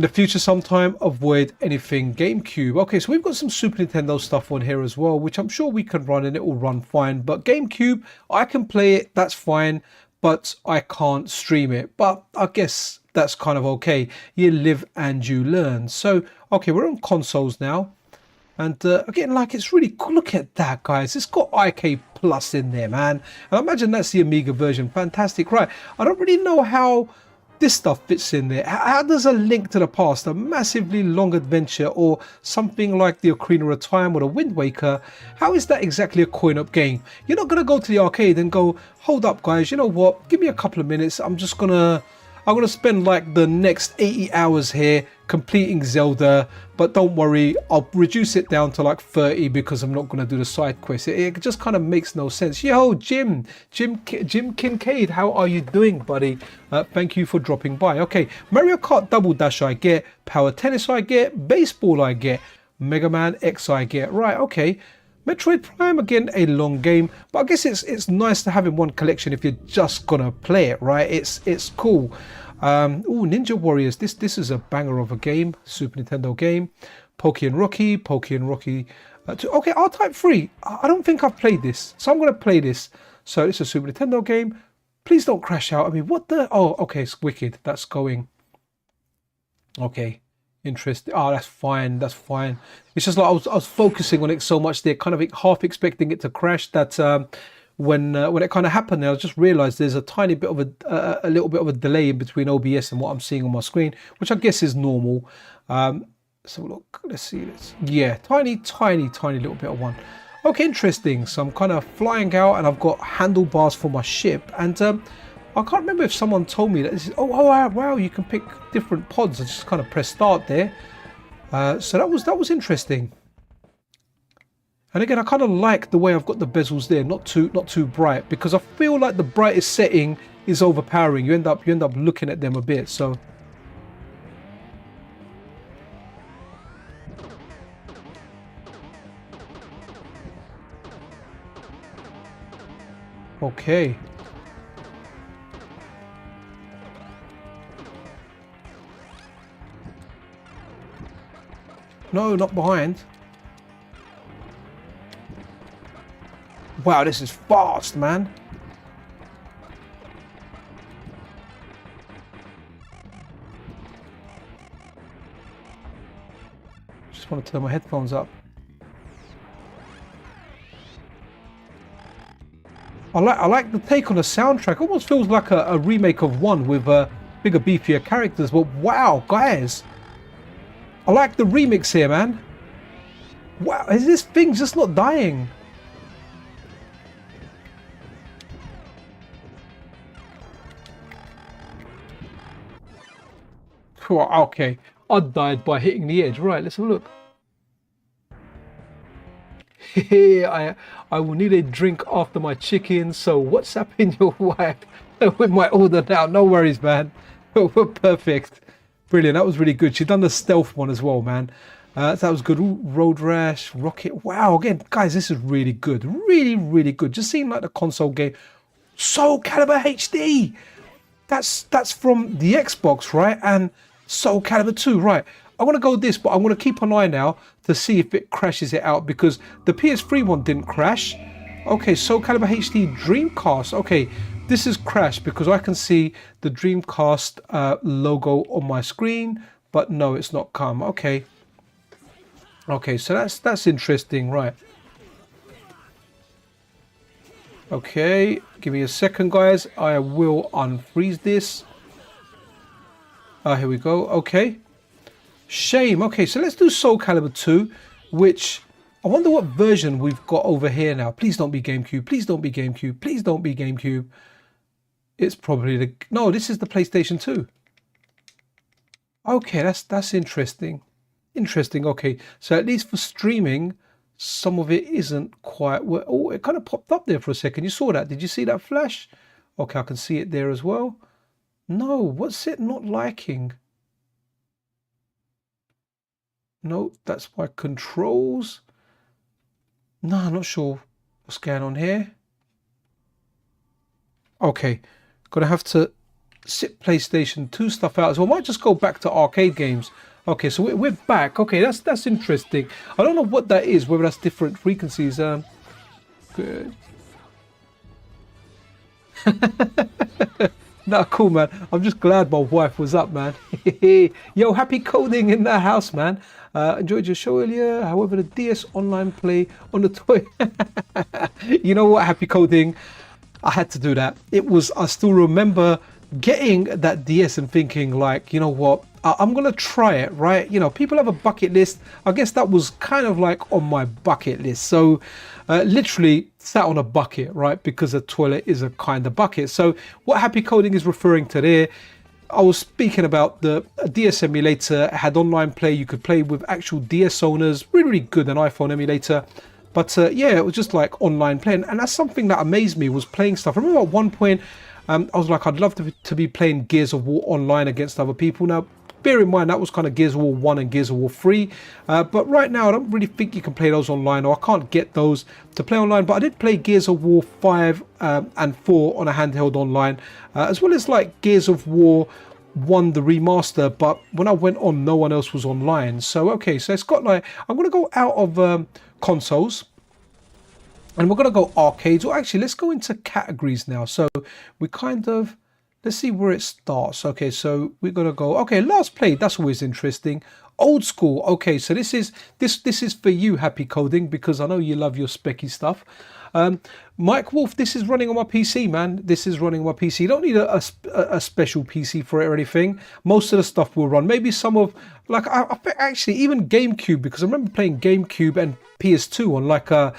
future sometime, avoid anything GameCube. Okay, so we've got some Super Nintendo stuff on here as well, which I'm sure we can run and it will run fine. But GameCube, I can play it, that's fine, but I can't stream it. But I guess that's kind of okay. You live and you learn. So, okay, we're on consoles now. And again, like, it's really cool. Look at that, guys. It's got IK Plus in there, man. And I imagine that's the Amiga version. Fantastic. Right. I don't really know how this stuff fits in there. How does A Link to the Past, a massively long adventure, or something like the Ocarina of Time or the Wind Waker, how is that exactly a coin-op game? You're not going to go to the arcade and go, hold up, guys. You know what? Give me a couple of minutes. I'm going to spend like the next 80 hours here completing Zelda, but don't worry, I'll reduce it down to like 30 because I'm not going to do the side quest. It just kind of makes no sense. Yo, Jim Kincaid, how are you doing, buddy? Thank you for dropping by. Okay, Mario Kart Double Dash I get, Power Tennis I get, Baseball I get, Mega Man X I get. Right, okay. Metroid Prime, again, a long game, but I guess it's nice to have in one collection if you're just gonna play it, right? It's cool. Oh, Ninja Warriors, this is a banger of a game, Super Nintendo game. Pokey and Rocky 2. Okay, R-Type 3. I don't think I've played this, so I'm gonna play this. So it's a Super Nintendo game. Please don't crash out. I mean, what the? Oh, okay, it's wicked. That's going. Okay. Interesting. Oh, that's fine. That's fine. It's just like I was focusing on it so much there, kind of half expecting it to crash. That when it kind of happened, I just realised there's a tiny bit of a little bit of a delay in between OBS and what I'm seeing on my screen, which I guess is normal. So look, let's see. Yeah, tiny little bit of one. Okay, interesting. So I'm kind of flying out, and I've got handlebars for my ship, and I can't remember if someone told me that this is, oh wow, you can pick different pods. I just kind of press start there. So that was interesting. And again, I kind of like the way I've got the bezels there, not too bright, because I feel like the brightest setting is overpowering. You end up looking at them a bit. So okay. No, not behind. Wow, this is fast, man. just want to turn my headphones up. I like the take on the soundtrack. Almost feels like a remake of 1 with bigger, beefier characters. But wow, guys, I like the remix here, man. Wow, is this thing just not dying? Okay, I died by hitting the edge. Right, let's have a look. I will need a drink after my chicken, so WhatsApping your wife with my order now. No worries, man. We're perfect. Brilliant. That was really good. She's done the stealth one as well, man. That was good. Ooh, Road Rash, Rocket. Wow, again, guys, this is really good. Really, really good. Just seeing like the console game. Soul Calibur HD. That's from the Xbox, right? And Soul Calibur 2, right? I want to go this, but I want to keep an eye now to see if it crashes it out, because the PS3 one didn't crash. Okay, Soul Calibur HD Dreamcast. Okay, this has crashed because I can see the Dreamcast logo on my screen, but no, it's not come. Okay. Okay, so that's interesting, right? Okay, give me a second, guys. I will unfreeze this. Here we go. Okay. Shame. Okay, so let's do Soul Calibur 2, which I wonder what version we've got over here now. Please don't be GameCube. Please don't be GameCube. Please don't be GameCube. It's probably the... No, this is the PlayStation 2. Okay, that's interesting. Interesting. Okay, so at least for streaming, some of it isn't quite... Oh, it kind of popped up there for a second. You saw that? Did you see that flash? Okay, I can see it there as well. No, what's it not liking? No, that's my controls. No, I'm not sure what's going on here. Okay, gonna have to sit PlayStation 2 stuff out as well. I might just go back to arcade games. Okay, so we're back. Okay, that's interesting. I don't know what that is, whether that's different frequencies. Good. Nah, cool, man. I'm just glad my wife was up, man. Yo, happy coding in the house, man. Enjoyed your show earlier. However, the DS online play on the toy. You know what, happy coding? I had to do that. I still remember getting that DS and thinking like, you know what? I'm going to try it, right? You know, people have a bucket list. I guess that was kind of like on my bucket list. So literally sat on a bucket, right? Because a toilet is a kind of bucket. So what happy coding is referring to there, I was speaking about the DS emulator had online play. You could play with actual DS owners, really, really good, an iPhone emulator. But yeah, it was just like online playing. And that's something that amazed me, was playing stuff. I remember at one point, I was like, I'd love to be playing Gears of War online against other people. Now, bear in mind, that was kind of Gears of War 1 and Gears of War 3. But right now, I don't really think you can play those online, or I can't get those to play online. But I did play Gears of War 5 and 4 on a handheld online, as well as like Gears of War 1, the remaster. But when I went on, no one else was online. So, okay, so it's got like, I'm going to go out of consoles. And we're going to go arcades. Or actually, let's go into categories now. So we kind of... Let's see where it starts. Okay, so we're gonna go. Okay, last played. That's always interesting. Old school. Okay, so this is for you, happy coding, because I know you love your specky stuff. Mike Wolf, this is running on my PC, man. This is running on my PC. You don't need a special PC for it or anything. Most of the stuff will run. Maybe some of like I actually even GameCube, because I remember playing GameCube and PS2 on like a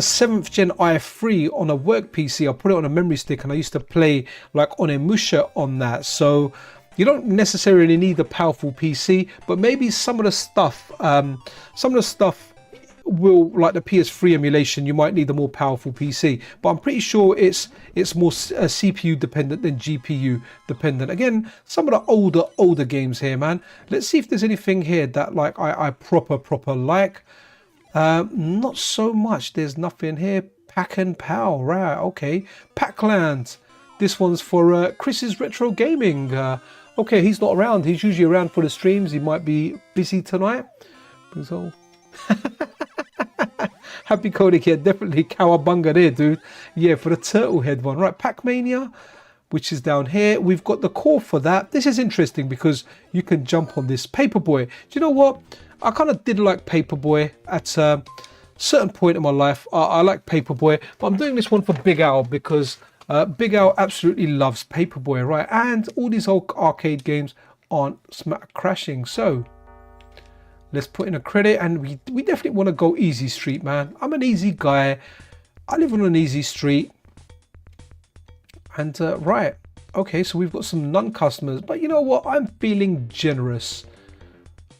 7th gen i3 on a work PC. I put it on a memory stick and I used to play like on Emusha on that. So you don't necessarily need a powerful PC, but maybe some of the stuff will, like the PS3 emulation, you might need a more powerful PC. But I'm pretty sure it's more CPU dependent than GPU dependent. Again, some of the older games here, man. Let's see if there's anything here that like I proper like. Not so much. There's nothing here. Pack and Pow, right? Okay. Packland. This one's for Chris's Retro Gaming. Okay, he's not around. He's usually around for the streams. He might be busy tonight. So, happy coding here. Definitely Cowabunga there, dude. Yeah, for the turtle head one. Right, Pac-Mania, which is down here. We've got the core for that. This is interesting because you can jump on this Paperboy. Do you know what? I kind of did like Paperboy at a certain point in my life. I like Paperboy, but I'm doing this one for Big Al because Big Al absolutely loves Paperboy, right? And all these old arcade games aren't smack crashing. So let's put in a credit, and we definitely want to go easy street, man. I'm an easy guy. I live on an easy street. And right, okay, so we've got some non-customers, but you know what? I'm feeling generous.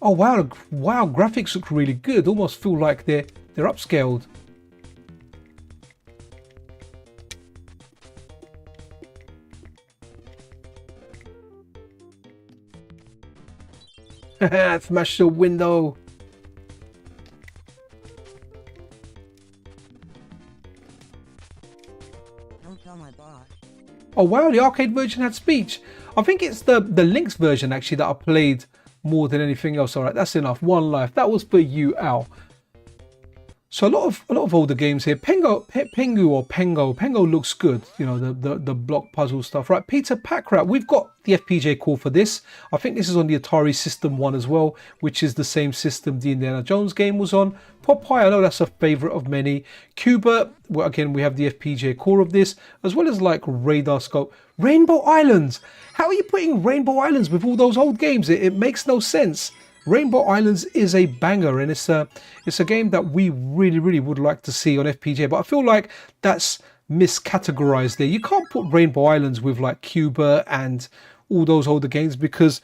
Oh wow, wow, graphics look really good. Almost feel like they're upscaled. Smash the window. Oh wow, the arcade version had speech. I think it's the Lynx version actually that I played more than anything else. All right, that's enough. One life. That was for you, Al. So a lot of older games here. Pengo looks good. You know, the block puzzle stuff, right? Peter Packrat. We've got the FPGA core for this. I think this is on the Atari System 1 as well, which is the same system the Indiana Jones game was on. Popeye, I know that's a favorite of many. Cuba, well, again, we have the FPGA core of this, as well as like Radar Scope. Rainbow Islands. How are you putting Rainbow Islands with all those old games? It makes no sense. Rainbow Islands is a banger, and it's a game that we really would like to see on FPGA, but I feel like that's miscategorized there. You can't put Rainbow Islands with like Cuba and all those older games because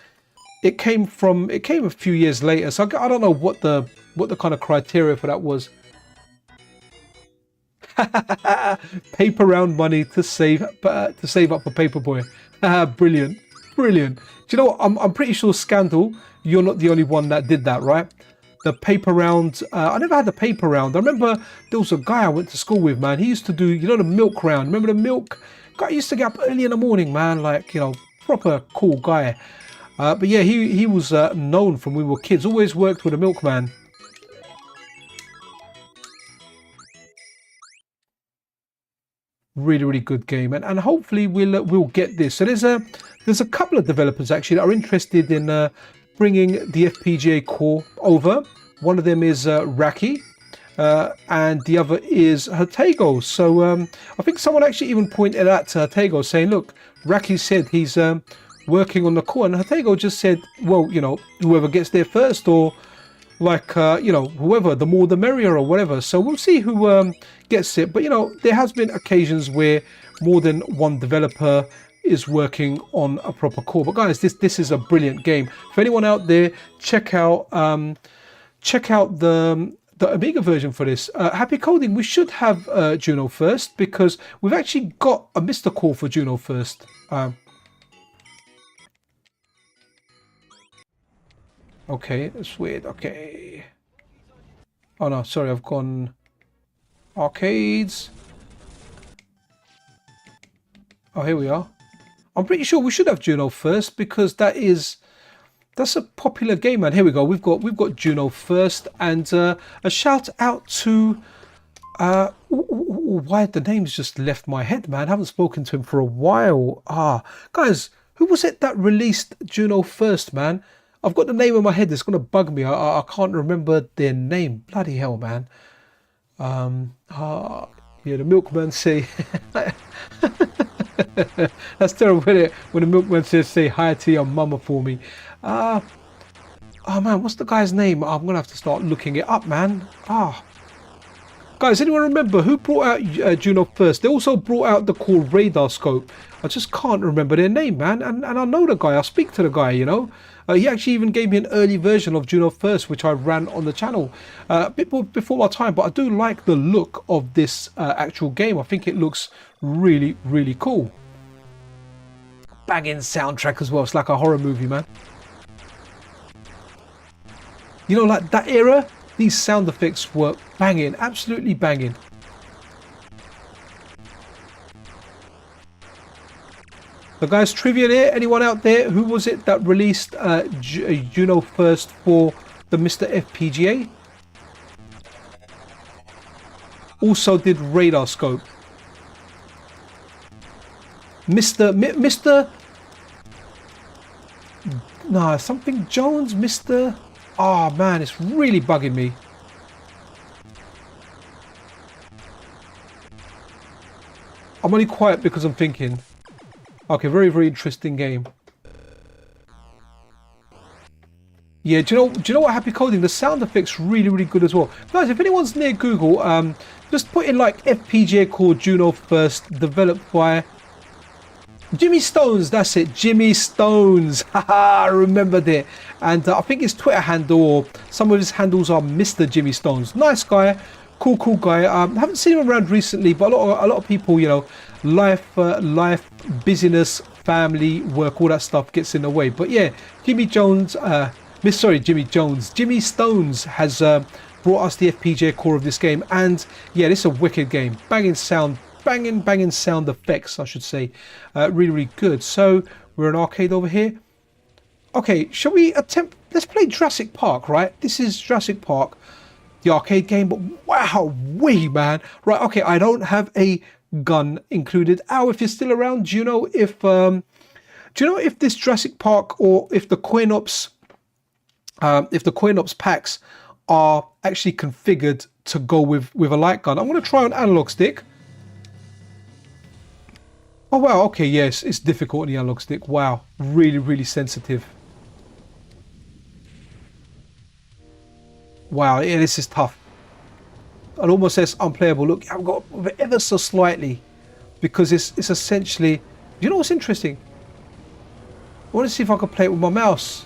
it came a few years later. So I don't know what the kind of criteria for that was. Paper round money to save up for Paperboy. Brilliant. Do you know what? I'm pretty sure, Scandal, you're not the only one that did that, right? The paper round. I never had the paper round. I remember there was a guy I went to school with, man. He used to do, you know, the milk round. Remember the milk? Guy used to get up early in the morning, man. Like, you know, proper cool guy. But yeah, he was known from when we were kids. Always worked with a milkman. Really good game, and hopefully we'll get this. So there's a couple of developers actually that are interested in bringing the FPGA core over. One of them is Raki, and the other is Hatego. So I think someone actually even pointed at Hatego saying, look, Raki said he's working on the core, and Hatego just said, well, you know, whoever gets there first, or like, you know, whoever, the more the merrier, or whatever. So we'll see who gets it. But, you know, there has been occasions where more than one developer is working on a proper core. But guys, this is a brilliant game. For anyone out there, check out the Amiga version for this. Happy Coding, we should have Juno first, because we've actually got a MiSTer core for Juno first. Okay, that's weird. Okay. Oh no, sorry, I've gone arcades. Oh, here we are. I'm pretty sure we should have Juno first, because that's a popular game, man. Here we go. We've got Juno first, and a shout out to why the name's just left my head, man. I haven't spoken to him for a while. Guys, who was it that released Juno first, man? I've got the name in my head. It's gonna bug me. I can't remember their name. Bloody hell, man. Yeah, the milkman say. That's terrible, isn't it? When the milkman says, "Say hi to your mama for me." Oh man, what's the guy's name? I'm gonna have to start looking it up, man. Guys, anyone remember who brought out Juno first? They also brought out the core Radar Scope. I just can't remember their name, man. And I know the guy. I speak to the guy, you know. He actually even gave me an early version of Juno first, which I ran on the channel a bit before my time. But I do like the look of this actual game. I think it looks really cool. Banging soundtrack as well. It's like a horror movie, man. You know, like that era, these sound effects were banging, absolutely banging. So guys, trivia there, anyone out there, who was it that released Juno first for the MiSTer FPGA? Also did Radar Scope. MiSTer, no, something Jones, MiSTer, Oh man, it's really bugging me. I'm only quiet because I'm thinking. Okay, very, very interesting game. Yeah, do you know what? Happy coding. The sound effects really, really good as well, guys. If anyone's near Google, just put in like FPGA core Juno first, developed by Jimmy Stones. That's it, Jimmy Stones. Haha, I remembered it. And I think his Twitter handle or some of his handles are Mr. Jimmy Stones. Nice guy, cool guy. Haven't seen him around recently, but a lot of people, you know, life, busyness, family, work, all that stuff gets in the way. But yeah, Jimmy Stones has brought us the FPGA core of this game, and yeah, this is a wicked game. Banging sound effects, I should say. Really, really good. So we're in arcade over here. Okay, shall we attempt? Let's play Jurassic Park, right? This is Jurassic Park, the arcade game. But wow, man. Right, okay, I don't have a gun included. Ow, if you're still around, do you know if this Jurassic Park or if the CoinOps packs are actually configured to go with a light gun? I'm going to try an analog stick. Oh wow, okay, yes, it's difficult on the analog stick. Wow, really, really sensitive. Wow, yeah, this is tough. It almost says unplayable. Look, I've got ever so slightly because it's essentially. You know what's interesting? I want to see if I can play it with my mouse.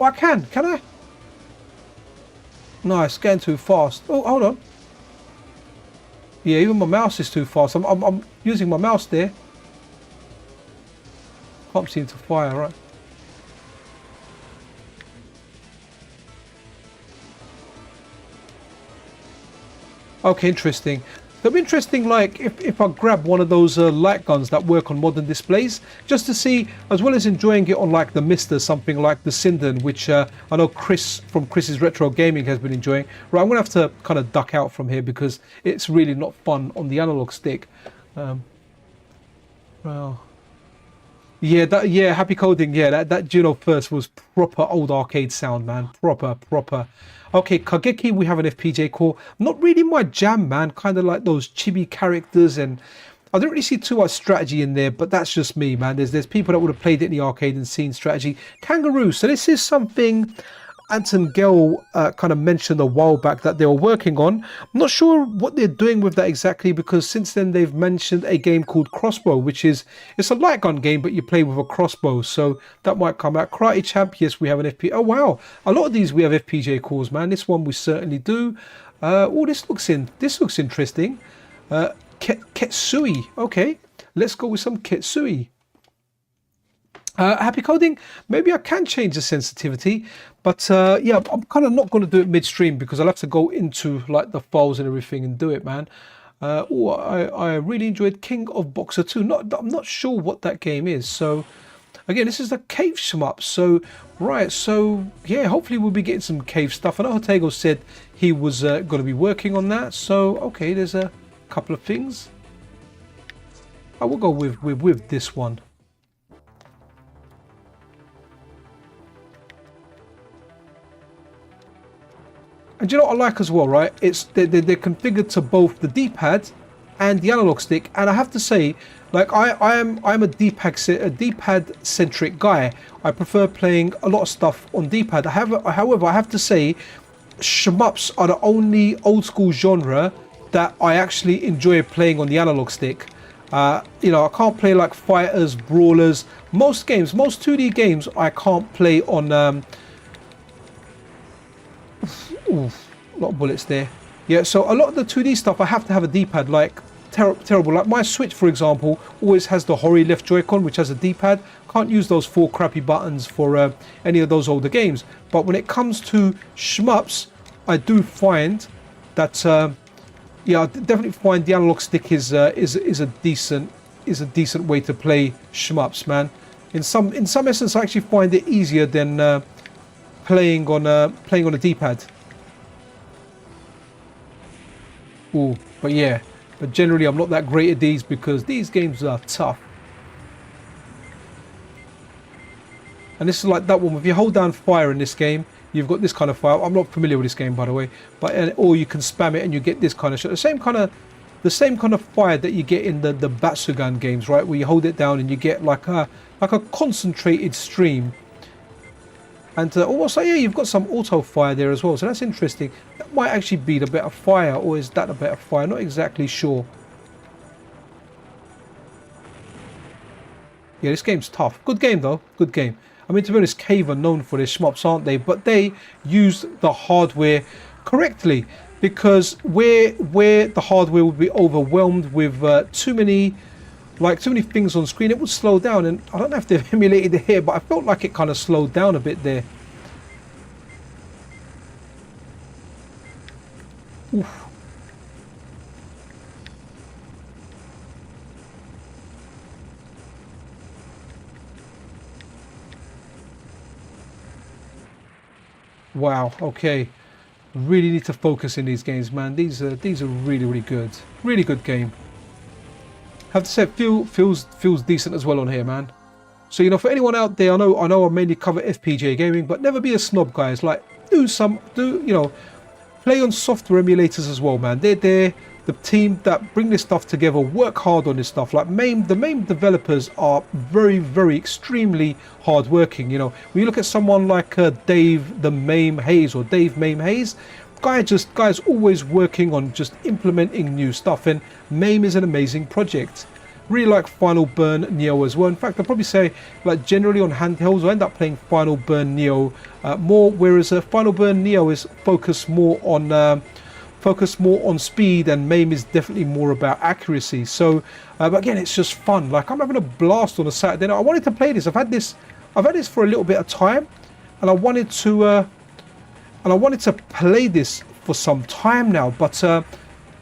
Oh, I can I? No, it's getting too fast. Oh, hold on. Yeah, even my mouse is too fast. I'm using my mouse there. Can't seem to fire, right? Okay, interesting. It'll be interesting, like, if I grab one of those light guns that work on modern displays, just to see, as well as enjoying it on, like, the MiSTer, something like the Sinden, which I know Chris from Chris's Retro Gaming has been enjoying. Right, I'm going to have to kind of duck out from here because it's really not fun on the analog stick. Well, yeah, happy coding. Yeah, that Juno first was proper old arcade sound, man. Proper. Okay, Kageki, we have an FPGA core. Not really my jam, man. Kind of like those chibi characters, and I don't really see too much strategy in there, but that's just me, man. There's people that would have played it in the arcade and seen strategy. Kangaroo. So this is something Anton Gell kind of mentioned a while back that they were working on. I'm not sure what they're doing with that exactly, because since then they've mentioned a game called Crossbow, which is, it's a light gun game, but you play with a crossbow. So that might come out. Karate Champ, yes, we have an FPGA. Oh wow, a lot of these we have FPGA cores, man. This one we certainly do. Oh, this looks interesting. Ketsui. Okay, let's go with some Ketsui. Happy coding. Maybe I can change the sensitivity, but yeah, I'm kind of not going to do it midstream because I'll have to go into like the files and everything and do it, man. Oh, I really enjoyed King of Boxer 2. I'm not sure what that game is. So again, this is the cave shmup. So right, so yeah, hopefully we'll be getting some cave stuff. I know Hotego said he was going to be working on that. So okay, there's a couple of things. I will go with this one. And do you know what I like as well, right? It's they're configured to both the D-pad and the analog stick. And I have to say, like I'm a D-pad centric guy. I prefer playing a lot of stuff on D-pad. However, I have to say, shmups are the only old school genre that I actually enjoy playing on the analog stick. You know, I can't play like fighters, brawlers. Most 2D games, I can't play on. Oof, a lot of bullets there. Yeah, so a lot of the 2D stuff I have to have a D-pad, like terrible. Like my Switch, for example, always has the Hori left Joy-Con, which has a D-pad. Can't use those 4 crappy buttons for any of those older games. But when it comes to shmups, I do find that yeah, I definitely find the analog stick is a decent way to play shmups, man. In some essence, I actually find it easier than playing on a D-pad. Ooh, but yeah, but generally I'm not that great at these because these games are tough. And this is like that one. If you hold down fire in this game, you've got this kind of fire. I'm not familiar with this game, by the way, but or you can spam it and you get this kind of shot. The same kind of fire that you get in the Batsugan games, right? Where you hold it down and you get like a concentrated stream. And almost like, yeah, you've got some auto fire there as well. So that's interesting. That might actually be the better fire, or is that a better fire? Not exactly sure. Yeah, this game's tough. Good game though. Good game. I mean, to be honest, Cave are known for their shmups, aren't they? But they use the hardware correctly, because where the hardware would be overwhelmed with too many things on screen, it would slow down. And I don't know if they've emulated it here, but I felt like it kind of slowed down a bit there. Oof. Wow, okay. Really need to focus in these games, man. These are really good. Really good game. Have to say, it feels decent as well on here, man. So, you know, for anyone out there, I know I mainly cover FPGA gaming, but never be a snob, guys. Like, you know, play on software emulators as well, man. They're there. The team that bring this stuff together work hard on this stuff. Like the MAME developers are very extremely hard working. You know, when you look at someone like Dave the MAME-Hayes, or Dave MAME-Hayes, guy's always working on just implementing new stuff. And MAME is an amazing project. Really like Final Burn Neo as well. In fact, I'd probably say, like, generally on handhelds, I end up playing Final Burn Neo more, whereas Final Burn Neo is focused more on speed, and MAME is definitely more about accuracy. So but again, it's just fun. Like, I'm having a blast on a Saturday night. I wanted to play this. I've had this for a little bit of time, and I wanted to play this for some time now, but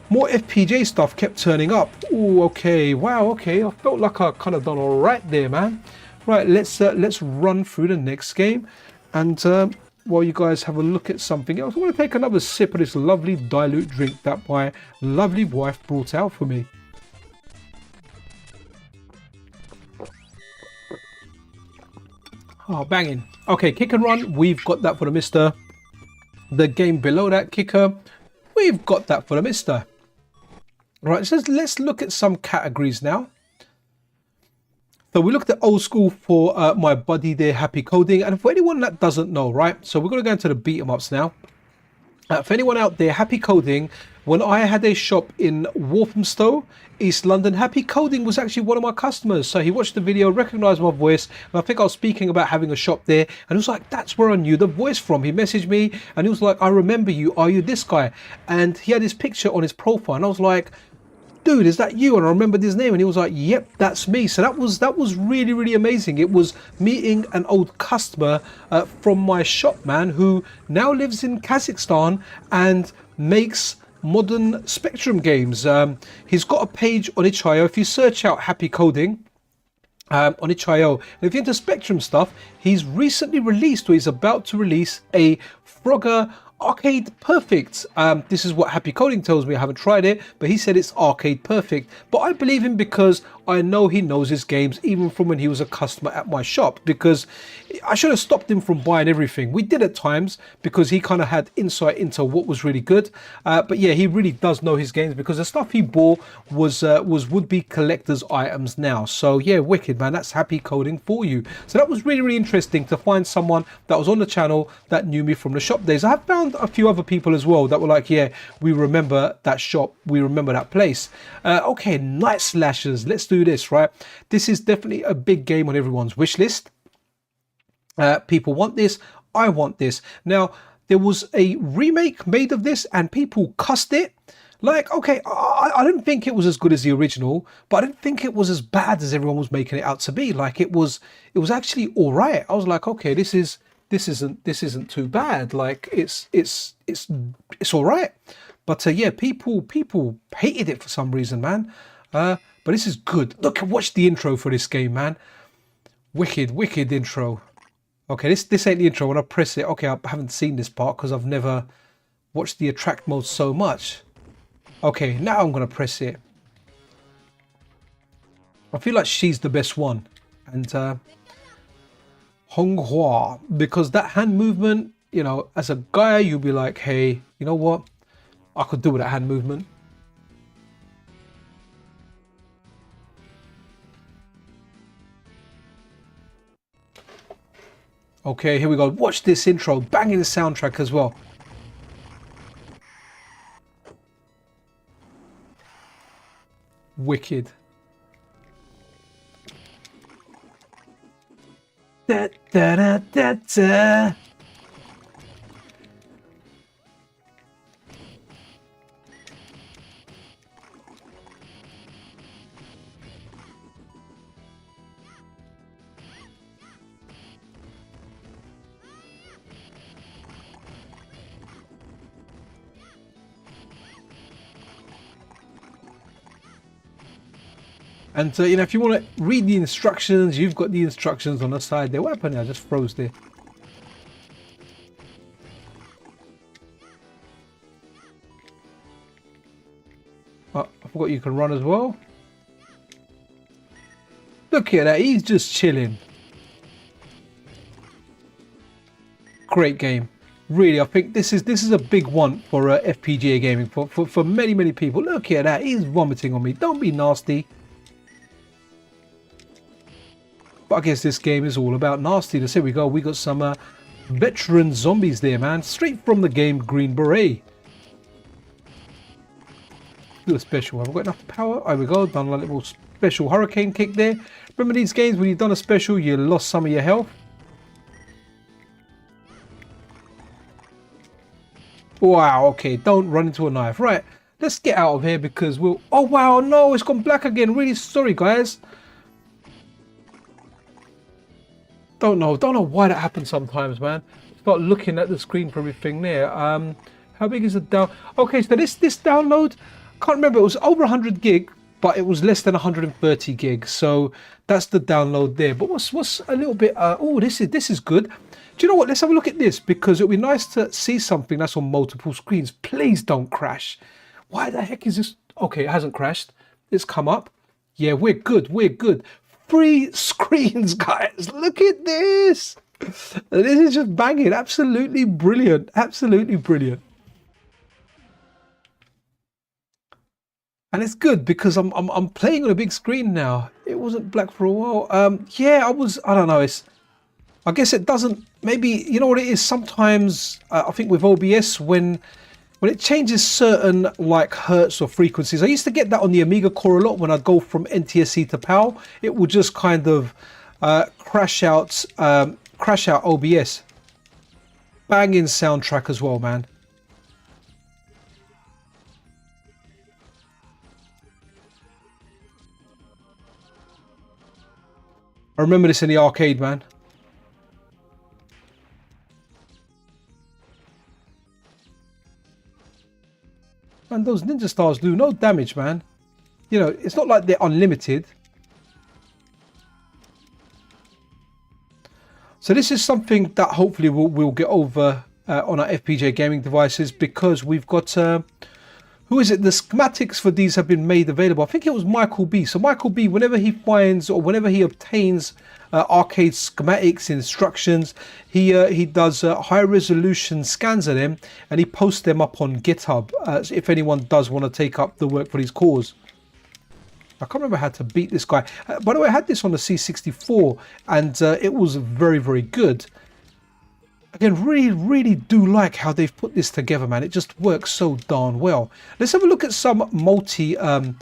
more FPGA stuff kept turning up. Oh, okay, wow, okay. I felt like I kind of done all right there, man. Right, let's run through the next game, and while you guys have a look at something else, I want to take another sip of this lovely dilute drink that my lovely wife brought out for me. Oh, banging. Okay, kick and run. We've got that for the MiSTer. The game below that, kicker, we've got that for the MiSTer. Right, so let's look at some categories now. So we looked at old school for my buddy there, Happy Coding. And for anyone that doesn't know, right, so we're going to go into the beat 'em ups now. For anyone out there, Happy Coding, when I had a shop in Walthamstow, East London, Happy Coding was actually one of my customers. So he watched the video, recognized my voice, and I think I was speaking about having a shop there, and he was like, that's where I knew the voice from. He messaged me and he was like, I remember you, are you this guy? And he had his picture on his profile, and I was like, dude, is that you? And I remembered his name, and he was like, yep, that's me. So that was really amazing. It was meeting an old customer from my shop, man, who now lives in Kazakhstan and makes modern Spectrum games. He's got a page on itch.io. If you search out Happy Coding on itch.io, and if you're into Spectrum stuff, he's recently released, or he's about to release, a Frogger Arcade Perfect. This is what Happy Coding tells me. I haven't tried it, but he said it's Arcade Perfect. But I believe him because I know he knows his games even from when he was a customer at my shop, because I should have stopped him from buying everything. We did at times because he kind of had insight into what was really good. But yeah, he really does know his games, because the stuff he bought was would-be collector's items now. So yeah, wicked, man. That's Happy Coding for you. So that was really interesting to find someone that was on the channel that knew me from the shop days. I have found a few other people as well that were like, yeah, we remember that shop, we remember that place. Okay, Night Slashers, let's do this, right? This is definitely a big game on everyone's wish list. People want this, I want this. Now, there was a remake made of this and people cussed it. Like, okay, I didn't think it was as good as the original, but I didn't think it was as bad as everyone was making it out to be. Like, it was actually all right. I was like, okay, this isn't too bad. Like, it's all right. But yeah, people hated it for some reason, man. But this is good. Look, watch the intro for this game, man. Wicked intro. Okay, this ain't the intro. When I press it, okay, I haven't seen this part because I've never watched the attract mode so much. Okay, now I'm gonna press it. I feel like she's the best one, and Honghua, because that hand movement, you know, as a guy, you'll be like, hey, you know what? I could do with that hand movement. Okay, here we go. Watch this intro, banging the soundtrack as well. Wicked. Da, da, da, da, da. And you know, if you want to read the instructions, you've got the instructions on the side there. What happened? I just froze there. Oh, I forgot you can run as well. Look at that, he's just chilling. Great game. Really, I think this is a big one for FPGA gaming for many people. Look at that, he's vomiting on me. Don't be nasty. But I guess this game is all about nastiness. Here we go. We got some veteran zombies there, man. Straight from the game Green Beret. Do a special. Have I got enough power? There we go. Done a little special hurricane kick there. Remember these games when you've done a special, you lost some of your health? Wow, okay. Don't run into a knife. Right. Let's get out of here because we'll... Oh, wow. No, it's gone black again. Really sorry, guys. Don't know why that happens sometimes, man. Start looking at the screen for everything there. How big is the down? Okay, so this download, can't remember. It was over 100 gig, but it was less than 130 gig. So that's the download there. But what's a little bit? Oh, this is good. Do you know what? Let's have a look at this because it'll be nice to see something that's on multiple screens. Please don't crash. Why the heck is this? Okay, it hasn't crashed. It's come up. Yeah, we're good. We're good. 3 screens, guys. Look at this. This is just banging. Absolutely brilliant. Absolutely brilliant. And it's good because I'm playing on a big screen now. It wasn't black for a while. Yeah, I don't know. I guess it doesn't. Maybe you know what it is. Sometimes I think with OBS when it changes certain like hertz or frequencies, I used to get that on the Amiga core a lot when I'd go from NTSC to PAL. It would just kind of crash out OBS. Banging soundtrack as well, man. I remember this in the arcade, man. And those ninja stars do no damage, man. You know, it's not like they're unlimited. So this is something that hopefully we'll get over on our FPGA gaming devices because we've got, who is it? The schematics for these have been made available. I think it was Michael B. So Michael B, whenever he finds or whenever he obtains arcade schematics, instructions, he does high resolution scans of them and he posts them up on GitHub so if anyone does want to take up the work for his cause. I can't remember how to beat this guy. By the way, I had this on the C64 and it was very good. Again, really do like how they've put this together, man. It just works so darn well. Let's have a look at some multi-screen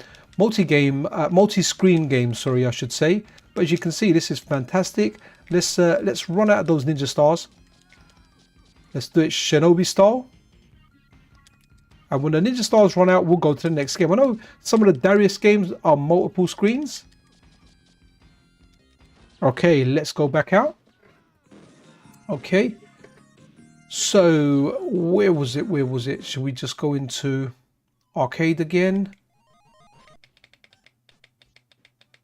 games, sorry, I should say. But as you can see, this is fantastic. Let's run out of those ninja stars. Let's do it Shinobi style. And when the ninja stars run out, we'll go to the next game. I know some of the Darius games are multiple screens. Okay, let's go back out. Okay. So where was it? Should we just go into arcade again?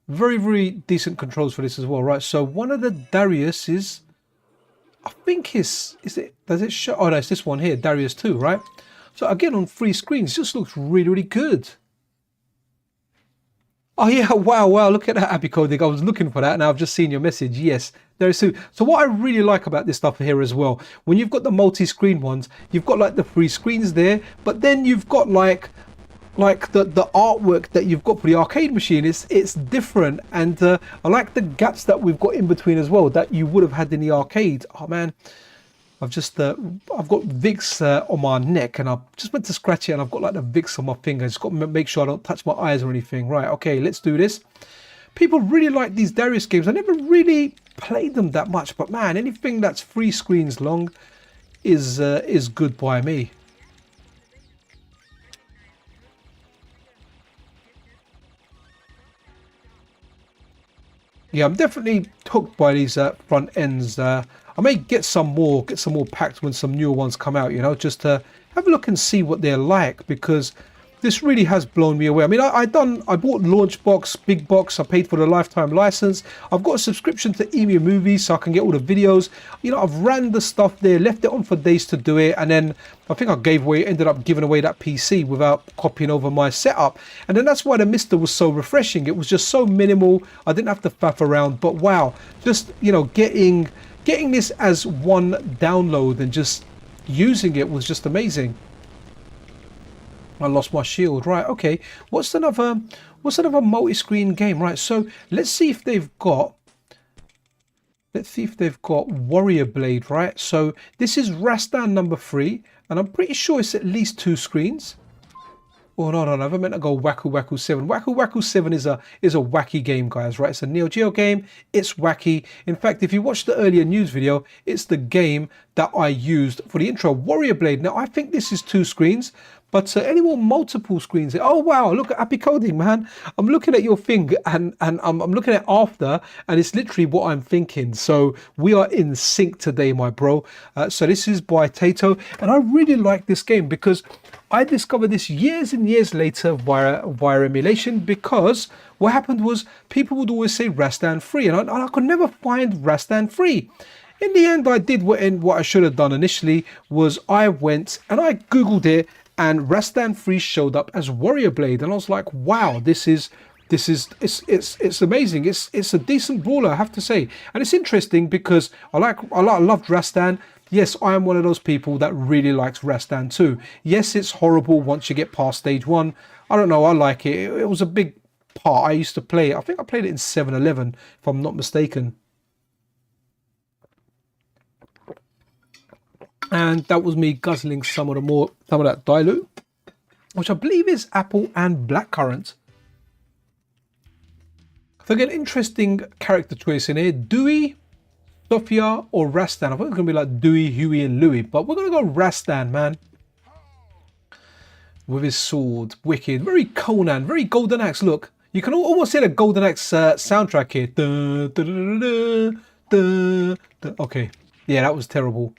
Very decent controls for this as well, right? So one of the Darius is, I think does it show? Oh no, it's this one here, Darius 2, right? So again on 3 screens, just looks really good. Oh yeah, wow, wow, look at that happy coding. I was looking for that and I've just seen your message. Yes, there is two. So what I really like about this stuff here as well, when you've got the multi-screen ones, you've got like the three screens there, but then you've got like the artwork that you've got for the arcade machine. It's different, and I like the gaps that we've got in between as well that you would have had in the arcade. Oh man, I've just I've got Vicks on my neck, and I just went to scratch it, and I've got like the Vicks on my finger. Just got to make sure I don't touch my eyes or anything. Right, okay, let's do this. People really like these Darius games. I never really played them that much, but man, anything that's 3 screens long is good by me. Yeah, I'm definitely hooked by these front ends. I may get some more packed when some newer ones come out, you know, just to have a look and see what they're like, because this really has blown me away. I mean, I bought Launchbox, Big Box. I paid for the lifetime license. I've got a subscription to EMU Movies so I can get all the videos. You know, I've ran the stuff there, left it on for days to do it, and then I think I ended up giving away that PC without copying over my setup. And then that's why the MiSTer was so refreshing. It was just so minimal. I didn't have to faff around. But wow, just, you know, getting this as one download and just using it was just amazing. I lost my shield. Right, okay. What's another multi-screen game? Right, so let's see if they've got Warrior Blade, right? So this is Rastan number 3, and I'm pretty sure it's at least 2 screens. Oh no, I meant to go Waku Waku 7. Waku Waku 7 is a wacky game, guys, right? It's a Neo Geo game. It's wacky. In fact, if you watched the earlier news video, it's the game that I used for the intro, Warrior Blade. Now, I think this is 2 screens, but any more multiple screens? Oh wow, look at happy coding, man. I'm looking at your thing, and I'm looking at after, and it's literally what I'm thinking. So we are in sync today, my bro. So this is by Tato, and I really like this game because I discovered this years and years later via emulation, because what happened was people would always say Rastan free, and I could never find Rastan free. In the end, I did what I should have done initially, was I went and I Googled it, and Rastan free showed up as Warrior Blade, and I was like, wow, it's amazing. It's a decent brawler, I have to say, and it's interesting because I loved Rastan. Yes, I am one of those people that really likes Rastan too. Yes, it's horrible once you get past stage 1. I don't know, I like it. It was a big part. I used to play it. I think I played it in 7-Eleven, if I'm not mistaken. And that was me guzzling some of that dilute, which I believe is apple and blackcurrant. So again, interesting character choice in here. Dewey, Sophia, or Rastan. I think it's going to be like Dewey, Huey, and Louie, but we're going to go Rastan, man. With his sword. Wicked. Very Conan. Very Golden Axe. Look, you can almost hear the Golden Axe soundtrack here. Okay. Yeah, that was terrible.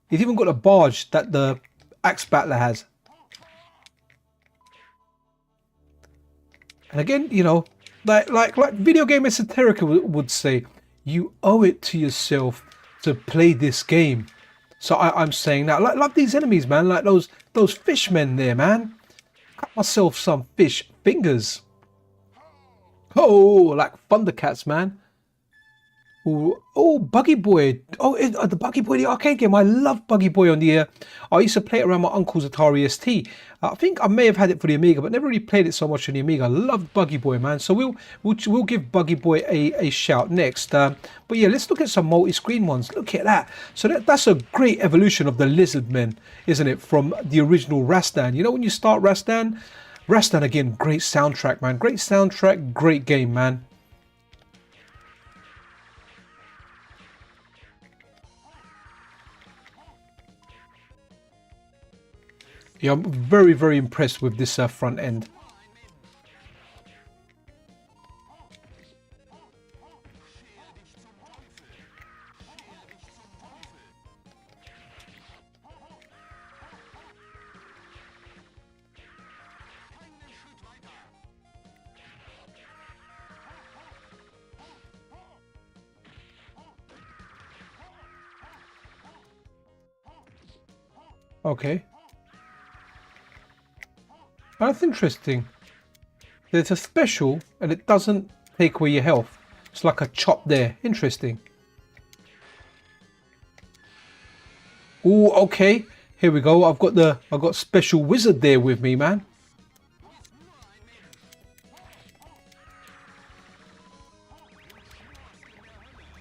He's even got a barge that the axe battler has. And again, you know, like video game esoterica would say, you owe it to yourself to play this game. So I'm saying that. Like these enemies, man. Like those fishmen there, man. Cut myself some fish fingers. Oh, like Thundercats, man. Oh, Buggy Boy. Oh, the Buggy Boy, the arcade game. I love Buggy Boy on the I used to play it around my uncle's Atari ST. I think I may have had it for the Amiga, but never really played it so much on the Amiga. I love Buggy Boy, man. So we'll give Buggy Boy a shout next. But yeah, let's look at some multi-screen ones. Look at that. So that's a great evolution of the Lizard Men, isn't it? From the original Rastan. You know, when you start Rastan again, great soundtrack, man. Great soundtrack, great game, man. Yeah, I'm very, very impressed with this front end. Okay. That's interesting. There's a special, and it doesn't take away your health. It's like a chop there. Interesting. Oh, okay. Here we go. I've got special wizard there with me, man.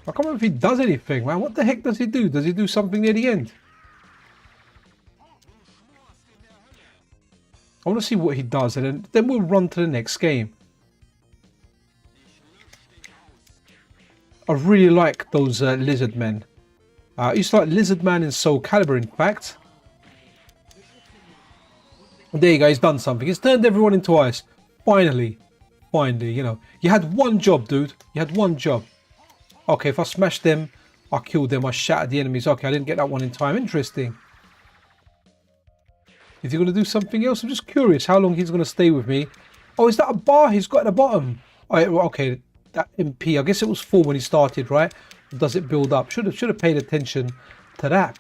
I can't remember if he does anything, man. What the heck does he do? Does he do something near the end? I want to see what he does, and then we'll run to the next game. I really like those lizard men. I used to like Lizard Man in Soul Calibur, in fact. There you go, he's done something. He's turned everyone into ice. Finally. Finally, you know. You had one job, dude. You had one job. Okay, if I smash them, I killed them, I shattered the enemies. Okay, I didn't get that one in time. Interesting. Is he going to do something else? I'm just curious how long he's going to stay with me. Oh, is that a bar he's got at the bottom? Oh, okay, that MP. I guess it was 4 when he started, right? Does it build up? Should have paid attention to that.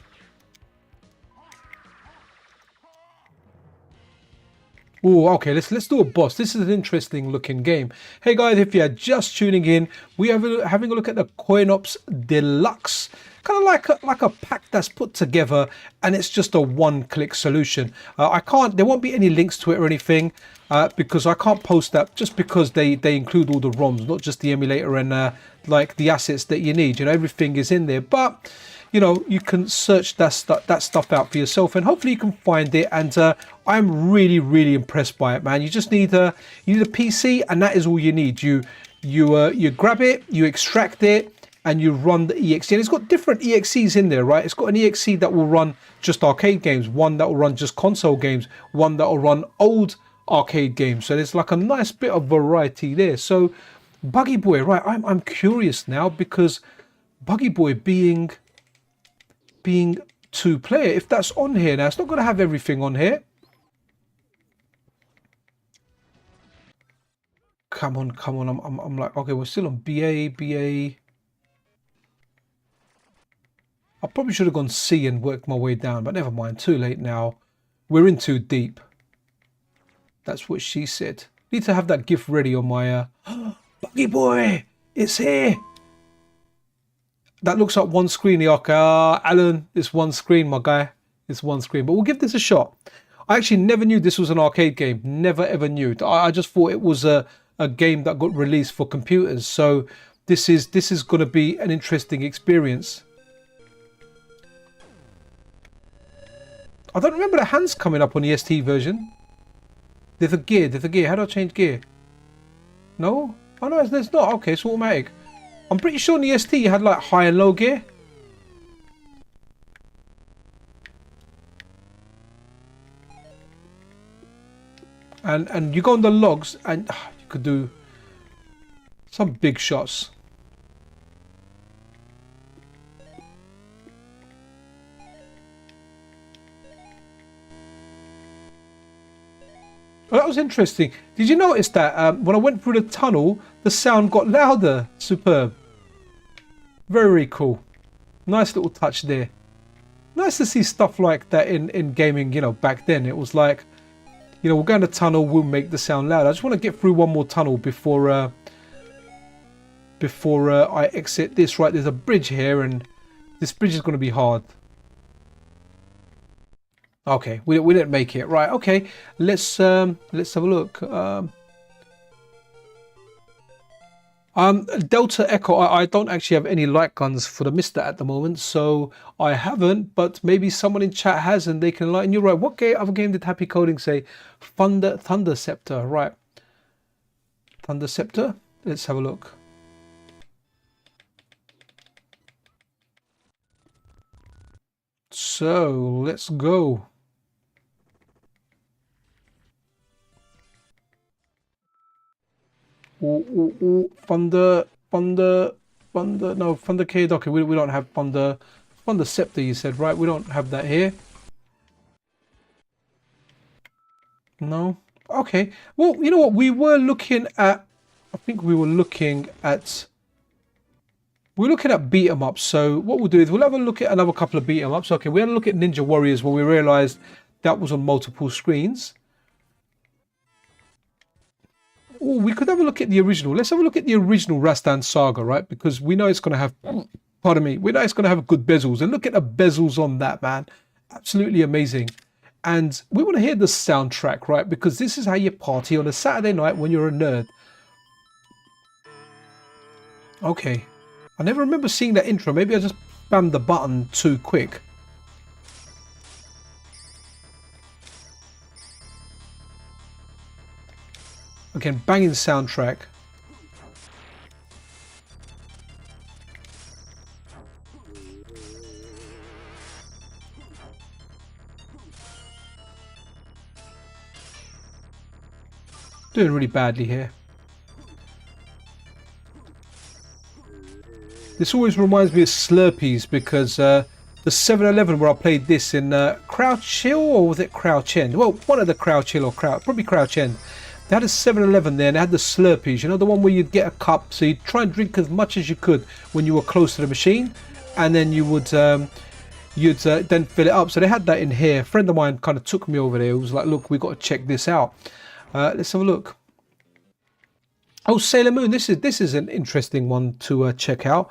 Oh, okay, let's do a boss. This is an interesting looking game. Hey guys, if you're just tuning in, we are having a look at the CoinOps Deluxe. Kind of like a pack that's put together, and it's just a one-click solution. There won't be any links to it or anything, because I can't post that, just because they include all the ROMs, not just the emulator and like the assets that you need. You know, everything is in there, but you know, you can search that stuff out for yourself, and hopefully you can find it. And I'm really impressed by it, man. You just need a PC, and that is all you need. You grab it, you extract it, and you run the exe. And it's got different exes in there, right? It's got an exe that will run just arcade games, one that will run just console games, one that will run old arcade games. So there's like a nice bit of variety there. So Buggy Boy, right? I'm curious now, because Buggy Boy being 2-player, if that's on here now, it's not going to have everything on here. Come on. I'm like, okay, we're still on BA. I probably should have gone C and worked my way down, but never mind. Too late now. We're in too deep. That's what she said. Need to have that GIF ready on my Buggy Boy. It's here. That looks like one screen. Alan, it's one screen, my guy. It's one screen. But we'll give this a shot. I actually never knew this was an arcade game. Never ever knew. I just thought it was a game that got released for computers. So this is going to be an interesting experience. I don't remember the hands coming up on the ST version. There's a gear. How do I change gear? No? Oh no, there's not. Okay, it's automatic. I'm pretty sure in the ST you had like high and low gear. And you go on the logs, and you could do some big shots. Well, that was interesting. Did you notice that when I went through the tunnel, the sound got louder? Superb. Very cool. Nice little touch there. Nice to see stuff like that in gaming, you know, back then. It was like, you know, we'll go in the tunnel, we'll make the sound louder. I just want to get through one more tunnel before I exit this. Right, there's a bridge here, and this bridge is going to be hard. Okay, we didn't make it. Right, okay. Let's have a look. Delta Echo, I don't actually have any light guns for the MiSTer at the moment, so I haven't, but maybe someone in chat has and they can enlighten you. Right, what other game did Happy Coding say? Thunder Scepter, right. Thunder Scepter, let's have a look. So, let's go. Thunder, no, Thunder Kid. Okay, we don't have Thunder Scepter, you said, right? We don't have that here. No. Okay. Well, you know what? We were looking at, I think we were looking at beat 'em ups. So what we'll do is we'll have a look at another couple of beat 'em ups. Okay, we had a look at Ninja Warriors when we realized that was on multiple screens. Oh, we could have a look at the original. Let's have a look at the original Rastan Saga, right? Because we know it's going to have, pardon me, we know it's going to have good bezels. And look at the bezels on that, man. Absolutely amazing. And we want to hear the soundtrack, right? Because this is how you party on a Saturday night when you're a nerd. Okay. I never remember seeing that intro. Maybe I just spammed the button too quick. Again, banging soundtrack. Doing really badly here. This always reminds me of Slurpees because the 7-Eleven where I played this in Crouch Hill, or was it Crouch End? Well, one of the Crouch Hill or probably Crouch End. They had a 7-Eleven there and they had the Slurpees, you know, the one where you'd get a cup, so you'd try and drink as much as you could when you were close to the machine, and then you would then fill it up. So they had that in here. A friend of mine kind of took me over there. It was like, look, we got to check this out. Let's have a look. Oh, Sailor Moon. This is an interesting one to check out.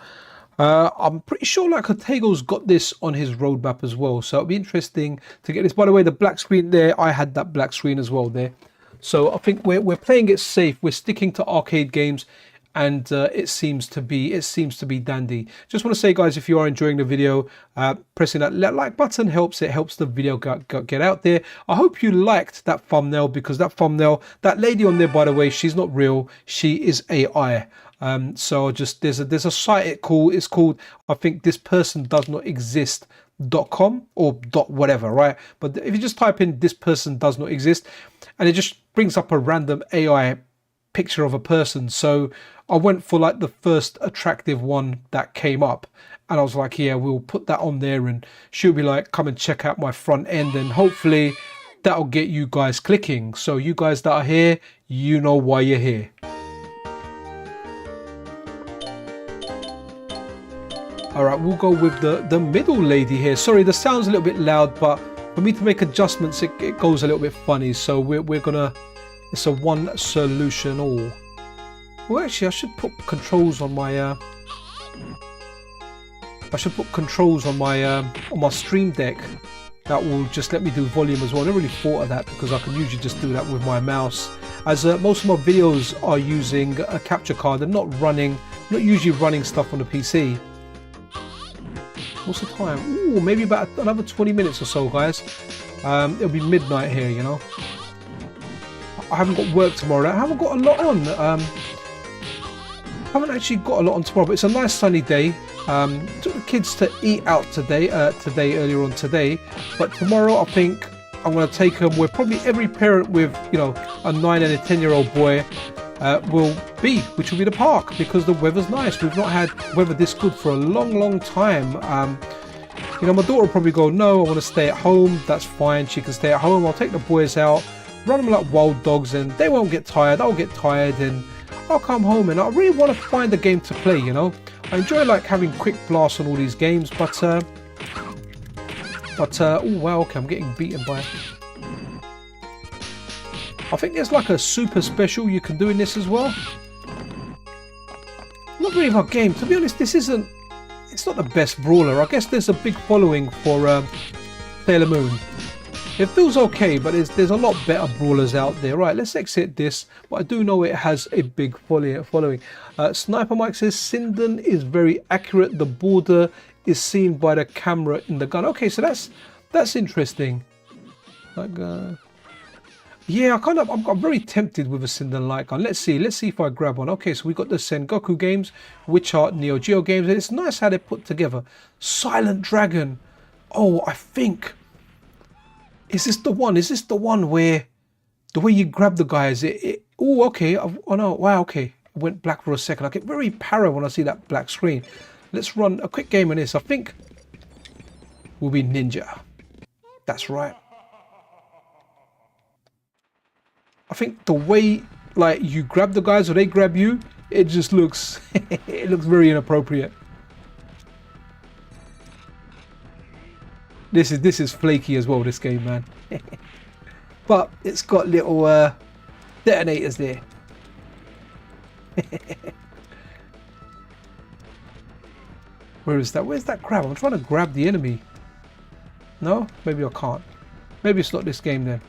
I'm pretty sure like Otego's got this on his roadmap as well, so it'll be interesting to get this. By the way, the black screen there, I had that black screen as well there. So I think we're playing it safe. We're sticking to arcade games, and it seems to be dandy. Just want to say, guys, if you are enjoying the video, pressing that like button helps. It helps the video get out there. I hope you liked that thumbnail, because that thumbnail, that lady on there, by the way, she's not real. She is AI. So just there's a site it's called I think this person does not exist.com or .whatever, right? But if you just type in this person does not exist, and it just brings up a random AI picture of a person. So I went for like the first attractive one that came up, and I was like, yeah, we'll put that on there, and she'll be like, come and check out my front end, and hopefully that'll get you guys clicking. So you guys that are here, you know why you're here. All right, we'll go with the middle lady here. Sorry, the sound's a little bit loud, but for me to make adjustments, it goes a little bit funny. So we're gonna, it's a one solution all. Well, actually, I should put controls on my on my Stream Deck. That will just let me do volume as well. I never really thought of that, because I can usually just do that with my mouse. As most of my videos are using a capture card and not usually running stuff on the PC. What's the time? Ooh, maybe about another 20 minutes or so, guys. It'll be midnight here, you know. I haven't got work tomorrow. I haven't got a lot on. I haven't actually got a lot on tomorrow, but it's a nice sunny day. Took the kids to eat out today, earlier on today. But tomorrow, I think I'm going to take them where probably every parent with, you know, a 9 and a 10-year-old boy will be, which will be the park, because the weather's nice. We've not had weather this good for a long time. You know, my daughter will probably go, no, I want to stay at home. That's fine, she can stay at home. I'll take the boys out, run them like wild dogs, and they won't get tired. I'll get tired, and I'll come home, and I really want to find a game to play, you know. I enjoy like having quick blasts on all these games, but oh wow, okay, I'm getting beaten by, I think there's like a super special you can do in this as well. Not really my game, to be honest. It's not the best brawler. I guess there's a big following for Sailor Moon. It feels okay, but there's a lot better brawlers out there. Right, let's exit this, but I do know it has a big following. Sniper Mike says Sinden is very accurate. The border is seen by the camera in the gun. Okay, so that's interesting. Like, yeah, I'm very tempted with a Sinden light gun. Let's see if I grab one. Okay, so we got the Sengoku games, which are Neo Geo games, and it's nice how they're put together. Silent Dragon. Oh, I think. Is this the one? Is this the one where the way you grab the guys? Oh, okay. Oh no! Wow. Okay. I went black for a second. I get very para when I see that black screen. Let's run a quick game on this. I think we'll be Ninja. That's right. I think the way like you grab the guys or they grab you, it just looks it looks very inappropriate. This is flaky as well, this game, man. But it's got little detonators there. Where is that? Where's that grab? I'm trying to grab the enemy. No? Maybe I can't. Maybe it's not this game then.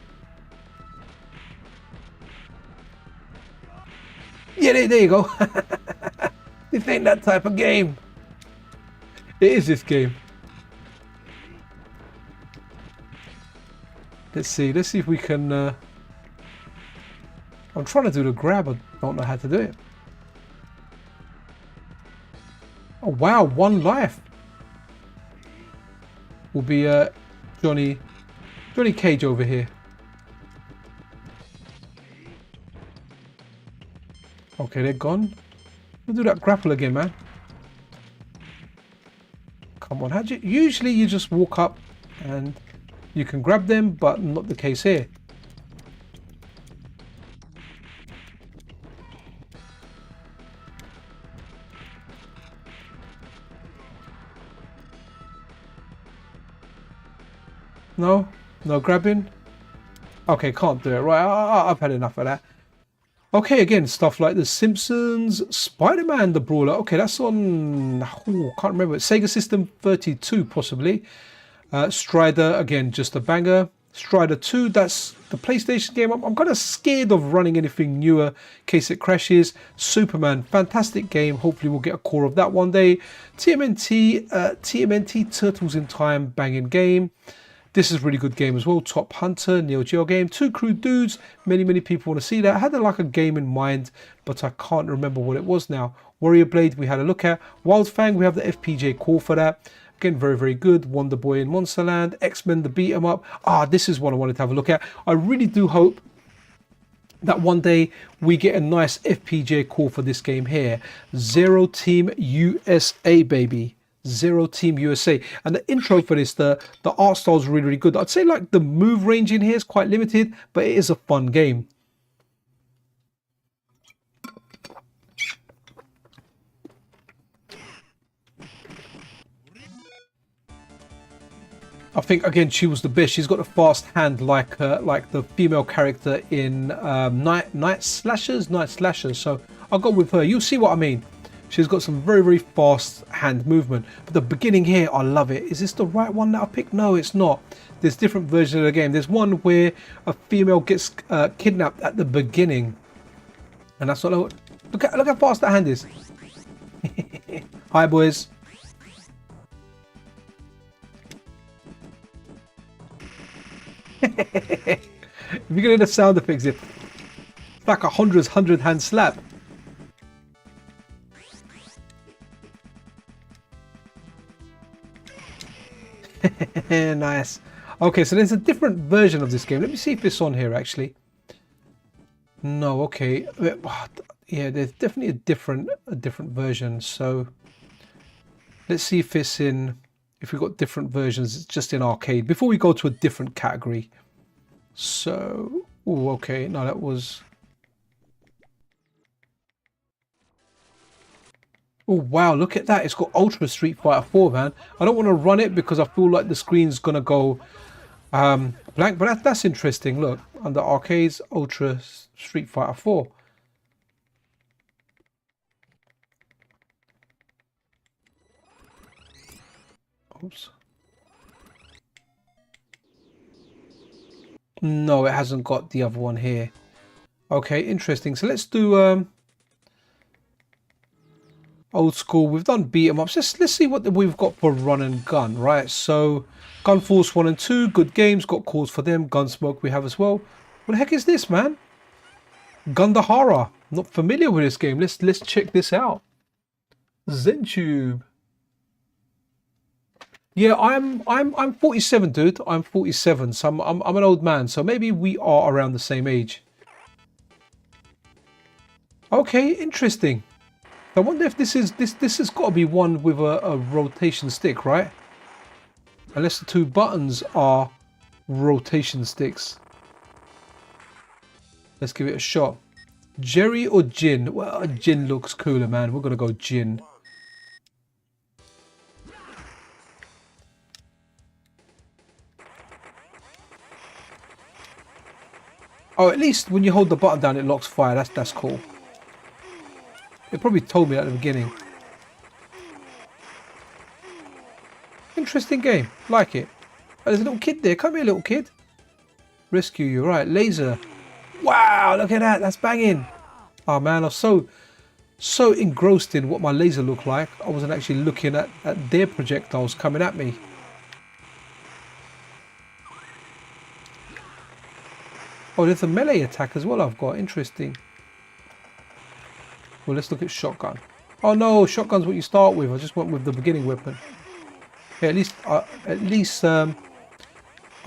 Yeah, there you go. This ain't that type of game. It is this game. Let's see if we can... I'm trying to do the grab, I don't know how to do it. Oh wow, 1 life. Will be Johnny Cage over here. Okay, they're gone. We'll do that grapple again, man. Come on, how'd you... Usually you just walk up and you can grab them, but not the case here. No grabbing. Okay, can't do it. Right, I've had enough of that. Okay, again, stuff like The Simpsons, Spider-Man the Brawler. Okay, that's on, can't remember. Sega System 32, possibly. Strider, again, just a banger. Strider 2, that's the PlayStation game. I'm kind of scared of running anything newer in case it crashes. Superman, fantastic game. Hopefully we'll get a core of that one day. TMNT, Turtles in Time, banging game. This is a really good game as well. Top Hunter, Neo Geo game. Two Crude Dudes. Many people want to see that. I had like a game in mind, but I can't remember what it was now. Warrior Blade, we had a look at. Wild Fang, we have the FPGA core for that. Again, very good. Wonder Boy in Monsterland. X-Men, the beat 'em up. This is what I wanted to have a look at. I really do hope that one day we get a nice FPGA core for this game here. Zero Team USA, baby. Zero Team USA. And the intro for this, the art style is really good. I'd say like the move range in here is quite limited, but it is a fun game. I think again she was the best. She's got a fast hand like the female character in Night Slashers. So I'll go with her. You'll see what I mean. She's got some very fast hand movement. But the beginning here, I love it. Is this the right one that I picked? No, it's not. There's different versions of the game. There's one where a female gets kidnapped at the beginning, and that's what. Look how fast that hand is. Hi, boys. If you can hear the sound effects, it's like a 100 hand slap. Nice. Okay, so there's a different version of this game. Let me see if it's on here actually. No, okay. Yeah, there's definitely a different version. So let's see if it's in. If we've got different versions, it's just in arcade. Before we go to a different category. So, oh, okay. No, that was. Oh wow, look at that. It's got Ultra Street Fighter 4, man. I don't want to run it because I feel like the screen's going to go blank, but that's interesting. Look, under arcades, Ultra Street Fighter 4. Oops. No, it hasn't got the other one here. Okay, interesting. So let's do old school. We've done beat 'em ups. Let's see what we've got for run and gun, right? So Gun Force 1 and 2, good games, got calls for them. Gunsmoke we have as well. What the heck is this, man? Gundahara. Not familiar with this game. Let's check this out. ZenTube. Yeah, I'm 47, dude. I'm 47, so I'm an old man. So maybe we are around the same age. Okay, interesting. I wonder if this has got to be one with a rotation stick, right? Unless the two buttons are rotation sticks. Let's give it a shot. Jerry or Jin? Well, Jin looks cooler, man. We're gonna go Jin. Oh, at least when you hold the button down, it locks fire. That's cool. It probably told me at the beginning. Interesting game. Like it. Oh, there's a little kid there. Come here, little kid. Rescue you. Right, laser. Wow, look at that. That's banging. Oh, man, I was so engrossed in what my laser looked like. I wasn't actually looking at their projectiles coming at me. Oh, there's a melee attack as well I've got. Interesting. Well, let's look at shotgun. Oh, no, shotgun's what you start with. I just went with the beginning weapon. Yeah, at least I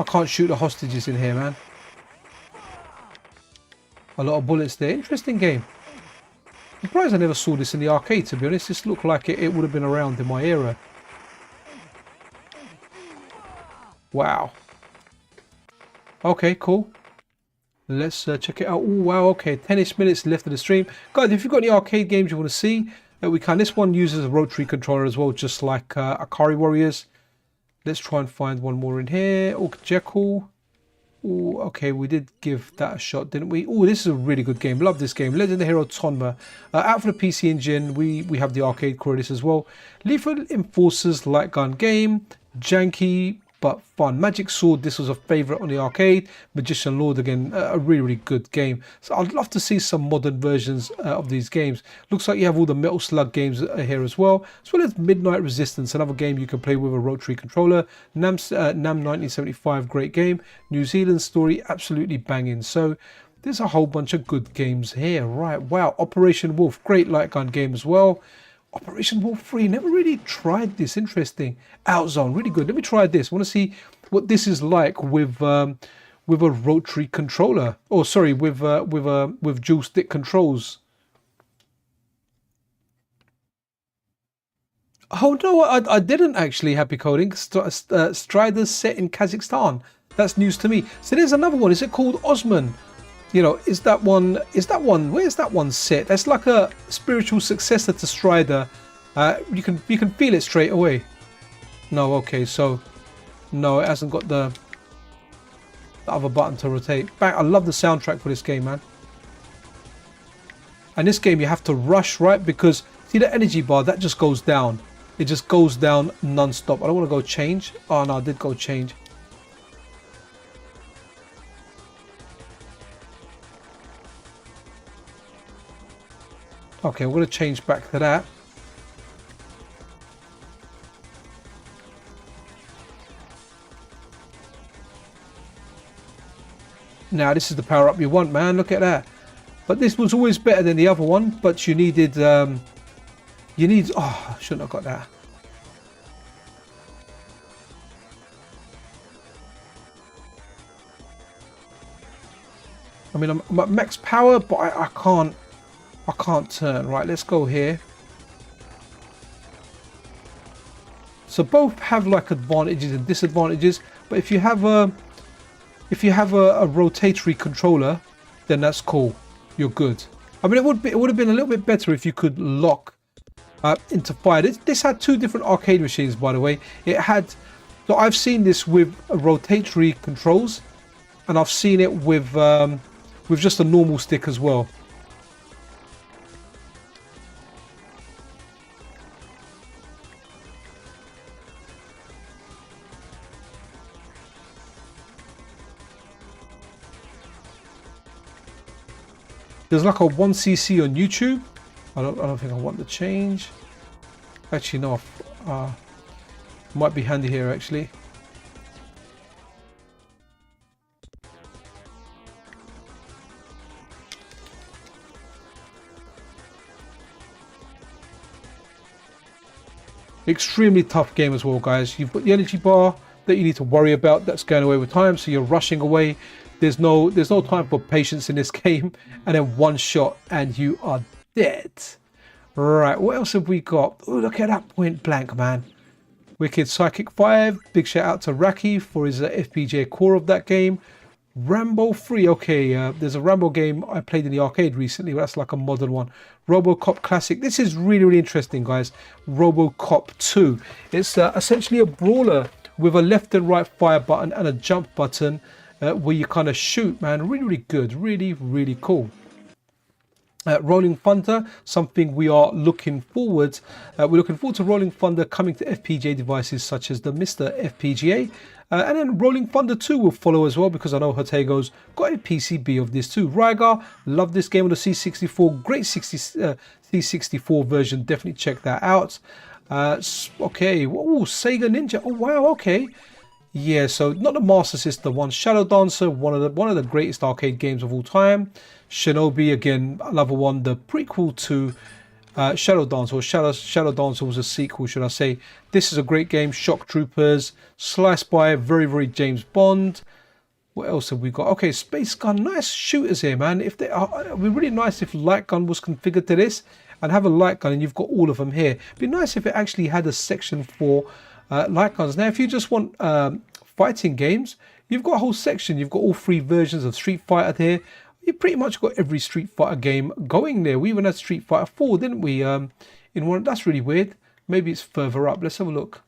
can't shoot the hostages in here, man. A lot of bullets there. Interesting game. I'm surprised I never saw this in the arcade, to be honest. This looked like it would have been around in my era. Wow. Okay, cool. Let's check it out. Oh, wow, okay. 10-ish minutes left of the stream. Guys, if you've got any arcade games you want to see, we can. This one uses a rotary controller as well, just like Akari Warriors. Let's try and find one more in here. Oh, Jekyll. Oh, okay, we did give that a shot, didn't we? Oh, this is a really good game. Love this game. Legend of the Hero Tonma. Out for the PC Engine. We have the arcade core of this as well. Lethal Enforcers light gun game. Janky but fun. Magic Sword, this was a favourite on the arcade. Magician Lord, again, a really, really good game. So I'd love to see some modern versions of these games. Looks like you have all the Metal Slug games here as well as Midnight Resistance, another game you can play with a rotary controller. NAM 1975, great game. New Zealand Story, absolutely banging. So there's a whole bunch of good games here. Right, wow. Operation Wolf, great light gun game as well. Operation Wolf 3, never really tried this. Interesting. Outzone, really good. Let me try this. I want to see what this is like with a rotary controller. Oh, sorry, with dual stick controls. Oh no, I didn't actually. Happy coding. Strider's set in Kazakhstan. That's news to me. So there's another one. Is it called Osman? You know, is that one, where's that one set? That's like a spiritual successor to Strider. You can feel it straight away. No, okay, so no, it hasn't got the other button to rotate. Bang, I love the soundtrack for this game, man. And this game you have to rush, right? Because see the energy bar, that just goes down. It just goes down non-stop. I don't want to go change. Oh no, I did go change. Okay, we're going to change back to that. Now this is the power up you want, man. Look at that. But this was always better than the other one. But you needed, oh, I shouldn't have got that. I mean, I'm at max power, but I can't turn. Right, let's go here. So both have like advantages and disadvantages, but if you have a rotatory controller, then that's cool. You're good. I mean, it would have been a little bit better if you could lock into fire. This had two different arcade machines, by the way. It had, so I've seen this with rotatory controls, and I've seen it with just a normal stick as well. There's like a 1cc on YouTube. I don't think I want to change. Actually, no. Might be handy here actually. Extremely tough game as well, guys. You've got the energy bar that you need to worry about. That's going away with time, so you're rushing away. There's no time for patience in this game, and then one shot and you are dead. Right, what else have we got? Oh, look at that point blank, man. Wicked Psychic 5. Big shout out to Raki for his FPGA core of that game. Rambo 3. Okay, there's a Rambo game I played in the arcade recently. That's like a modern one. RoboCop Classic. This is really, really interesting, guys. RoboCop 2. It's essentially a brawler with a left and right fire button and a jump button. Where you kind of shoot, man. Really, really good. Really, really cool. Rolling Thunder, something we are looking forward. We're looking forward to Rolling Thunder coming to FPGA devices such as the MiSTer FPGA. And then Rolling Thunder 2 will follow as well, because I know Hotego's got a PCB of this too. Rygar, love this game on the C64. Great C64 version. Definitely check that out. Okay. Oh, Sega Ninja. Oh, wow. Okay. Yeah, so not the Master System one. Shadow Dancer, one of the greatest arcade games of all time. Shinobi, again, another one. The prequel to Shadow Dancer, or Shadow Dancer was a sequel, should I say. This is a great game. Shock Troopers, Slice by, very James Bond. What else have we got? Okay, Space Gun, nice shooters here, man. If they are, it'd be really nice if Light Gun was configured to this, and have a Light Gun, and you've got all of them here. It'd be nice if it actually had a section for light guns. Now, if you just want fighting games, you've got a whole section. You've got all 3 versions of Street Fighter here. You pretty much got every Street Fighter game going there. We even had Street Fighter 4, didn't we? In one. That's really weird. Maybe it's further up. Let's have a look,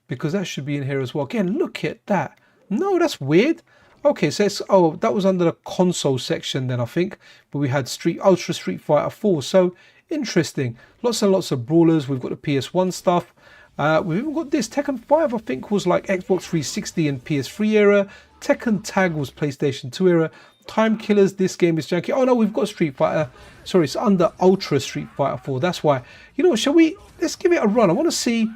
because that should be in here as well. Again, look at that. No, that's weird. Okay, so it's, oh, that was under the console section then, I think. But we had Ultra Street Fighter 4. So interesting. Lots and lots of brawlers. We've got the PS1 stuff. We've even got this. Tekken 5, I think, was like Xbox 360 and PS3 era. Tekken Tag was PlayStation 2 era. Time Killers, this game is janky. Oh no, we've got Street Fighter. Sorry, it's under Ultra Street Fighter 4. That's why. You know what, shall we? Let's give it a run. I want to see.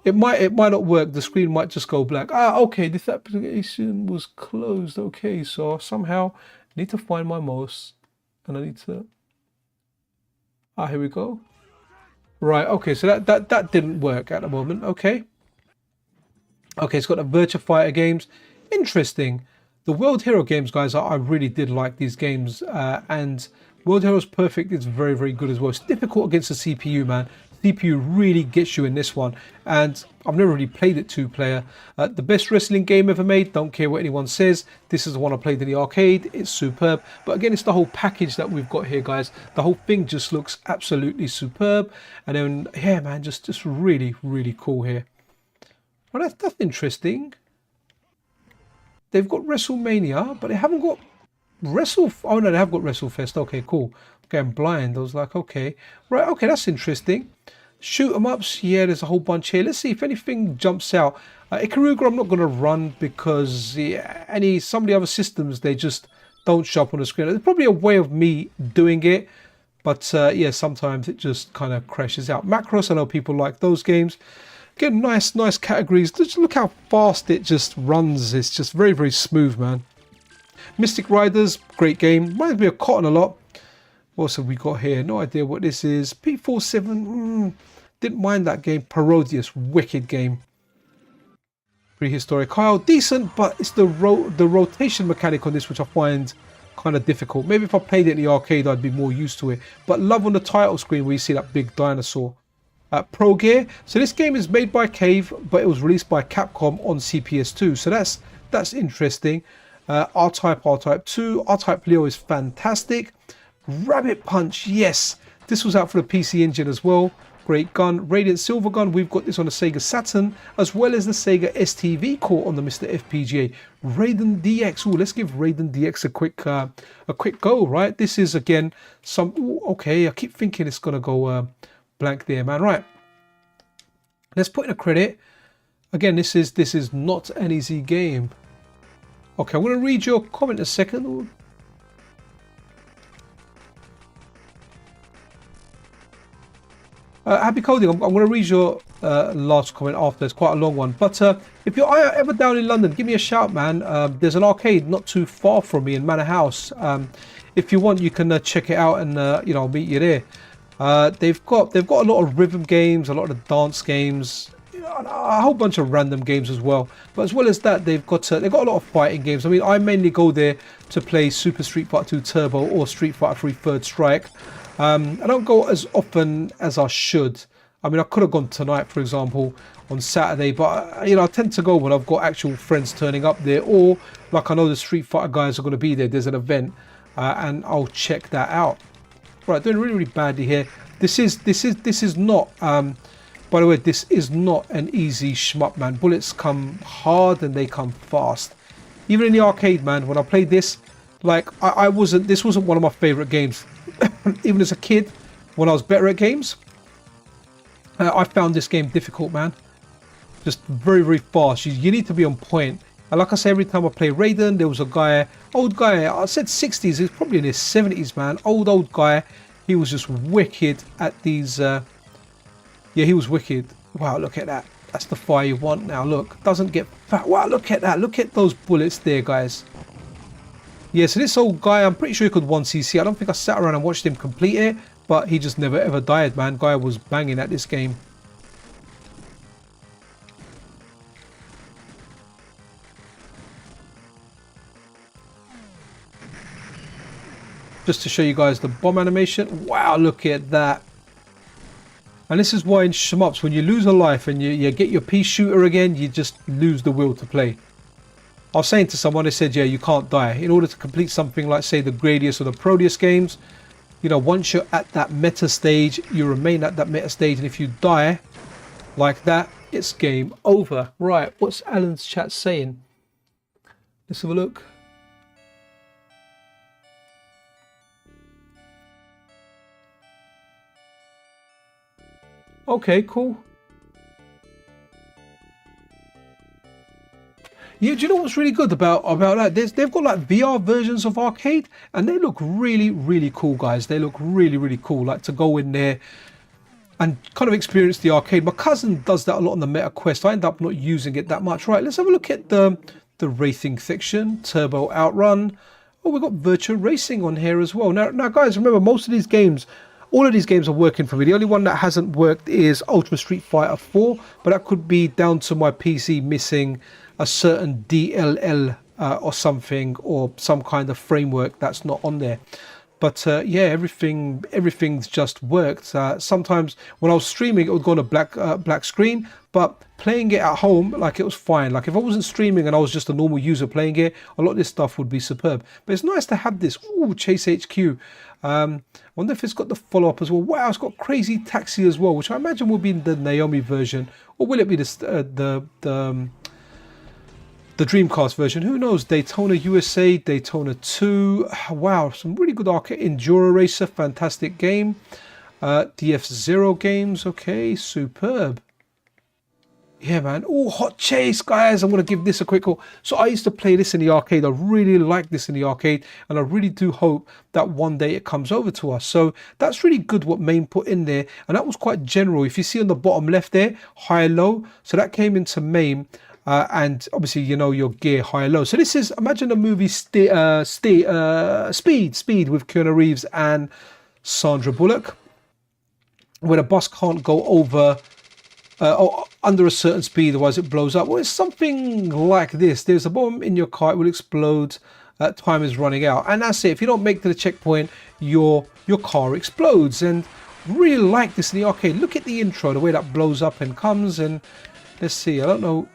It might not work. The screen might just go black. Ah, okay, this application was closed. Okay, so somehow I need to find my mouse. And I need to... Ah, here we go. Right, okay, so that didn't work at the moment. Okay. Okay, it's got the Virtua Fighter games. Interesting. The World Hero games, guys, I really did like these games. And World Heroes Perfect is very good as well. It's difficult against the CPU, man. CPU really gets you in this one. And I've never really played it 2-player. The best wrestling game ever made. Don't care what anyone says. This is the one I played in the arcade. It's superb. But again, it's the whole package that we've got here, guys. The whole thing just looks absolutely superb. And then, yeah, man, just really cool here. Well, that's interesting. They've got WrestleMania, but they haven't got Oh no, they have got WrestleFest. Okay, cool. Okay, I'm blind. I was like, okay, right. Okay, that's interesting. Shoot 'em ups. Yeah, there's a whole bunch here. Let's see if anything jumps out. Ikaruga, I'm not going to run because some of the other systems, they just don't show up on the screen. There's probably a way of me doing it, but yeah, sometimes it just kind of crashes out. Macross, I know people like those games. Again, nice categories. Just look how fast it just runs. It's just very smooth, man. Mystic Riders, great game. Reminds me of Cotton a lot. What else have we got here? No idea what this is. P47, didn't mind that game. Parodius, wicked game. Prehistoric Kyle, decent, but it's the rotation mechanic on this which I find kind of difficult. Maybe if I played it in the arcade, I'd be more used to it. But love on the title screen where you see that big dinosaur. Pro Gear. So this game is made by Cave, but it was released by Capcom on CPS2. So that's interesting. R-Type 2. R-Type Leo is fantastic. Rabbit Punch, yes. This was out for the PC Engine as well. Great gun. Radiant Silver Gun, we've got this on the Sega Saturn, as well as the Sega STV core on the MiSTer FPGA. Raiden DX. Ooh, let's give Raiden DX a quick go, right? This is, again, some... Ooh, okay, I keep thinking it's going to go blank there, man. Right. Let's put in a credit. Again, this is not an easy game. Okay, I'm going to read your comment a second. Happy Coding, I'm going to read your last comment after. It's quite a long one. But if you're ever down in London, give me a shout, man. There's an arcade not too far from me in Manor House. If you want, you can check it out and you know, I'll meet you there. They've got a lot of rhythm games, a lot of dance games, you know, a whole bunch of random games as well. But as well as that, they've got a lot of fighting games. I mean, I mainly go there to play Super Street Fighter 2 Turbo or Street Fighter 3 Third Strike. I don't go as often as I should. I mean, I could have gone tonight, for example, on Saturday, but you know, I tend to go when I've got actual friends turning up there, or like I know the Street Fighter guys are going to be there. There's an event, and I'll check that out. Right, doing really badly here. This is not. By the way, this is not an easy shmup, man. Bullets come hard and they come fast. Even in the arcade, man, when I played this, like this wasn't one of my favorite games. even as a kid, when I was better at games, I found this game difficult, man. Just very, very fast. You need to be on point. And like I say, every time I play Raiden, there was a guy, old guy, I said 60s, he's probably in his 70s, man. Old guy. He was just wicked at these, yeah, he was wicked. Wow, look at that. That's the fire you want now. Look, doesn't get fat. Wow, look at that. Look at those bullets there, guys. Yeah, so this old guy, I'm pretty sure he could 1cc. I don't think I sat around and watched him complete it, but he just never ever died, man. Guy was banging at this game. Just to show you guys the bomb animation. Wow, look at that. And this is why in shmups, when you lose a life and you get your pea shooter again, you just lose the will to play. I was saying to someone, they said, yeah, you can't die. In order to complete something like, say, the Gradius or the Proteus games, you know, once you're at that meta stage, you remain at that meta stage. And if you die like that, it's game over. Right, what's Alan's chat saying? Let's have a look. Okay, cool. Yeah, do you know what's really good about that? They've got like VR versions of Arcade, and they look really, really cool, guys. They look really, really cool. Like to go in there and kind of experience the arcade. My cousin does that a lot on the Meta Quest. I end up not using it that much. Right, let's have a look at the racing section, Turbo Outrun. Oh, we've got Virtua Racing on here as well. Now, guys, remember, most of these games, all of these games are working for me. The only one that hasn't worked is Ultimate Street Fighter 4, but that could be down to my PC missing a certain DLL or something, or some kind of framework that's not on there. But yeah, everything's just worked. Sometimes when I was streaming, it would go on a black screen, but playing it at home, like, it was fine. Like if I wasn't streaming and I was just a normal user playing it, a lot of this stuff would be superb. But it's nice to have this. Ooh, Chase HQ. Wonder if it's got the follow-up as well. Wow, it's got Crazy Taxi as well, which I imagine will be the Naomi version, or will it be the Dreamcast version? Who knows? Daytona USA, Daytona 2. Wow, some really good arcade. Enduro Racer, fantastic game. DF0 games, okay, superb. Yeah, man. Oh, Hot Chase, guys. I'm going to give this a quick call. So I used to play this in the arcade. I really like this in the arcade, and I really do hope that one day it comes over to us. So that's really good what MAME put in there, and that was quite general. If you see on the bottom left there, high, low. So that came into MAME. And obviously, you know, your gear high low. So this is, imagine a movie Speed with Keanu Reeves and Sandra Bullock, where a bus can't go over or under a certain speed, otherwise it blows up. Well, it's something like this. There's a bomb in your car, it will explode, time is running out, and that's it. If you don't make to the checkpoint, your car explodes. And really like this in the arcade. Look at the intro, the way that blows up and comes. And let's see, I don't know.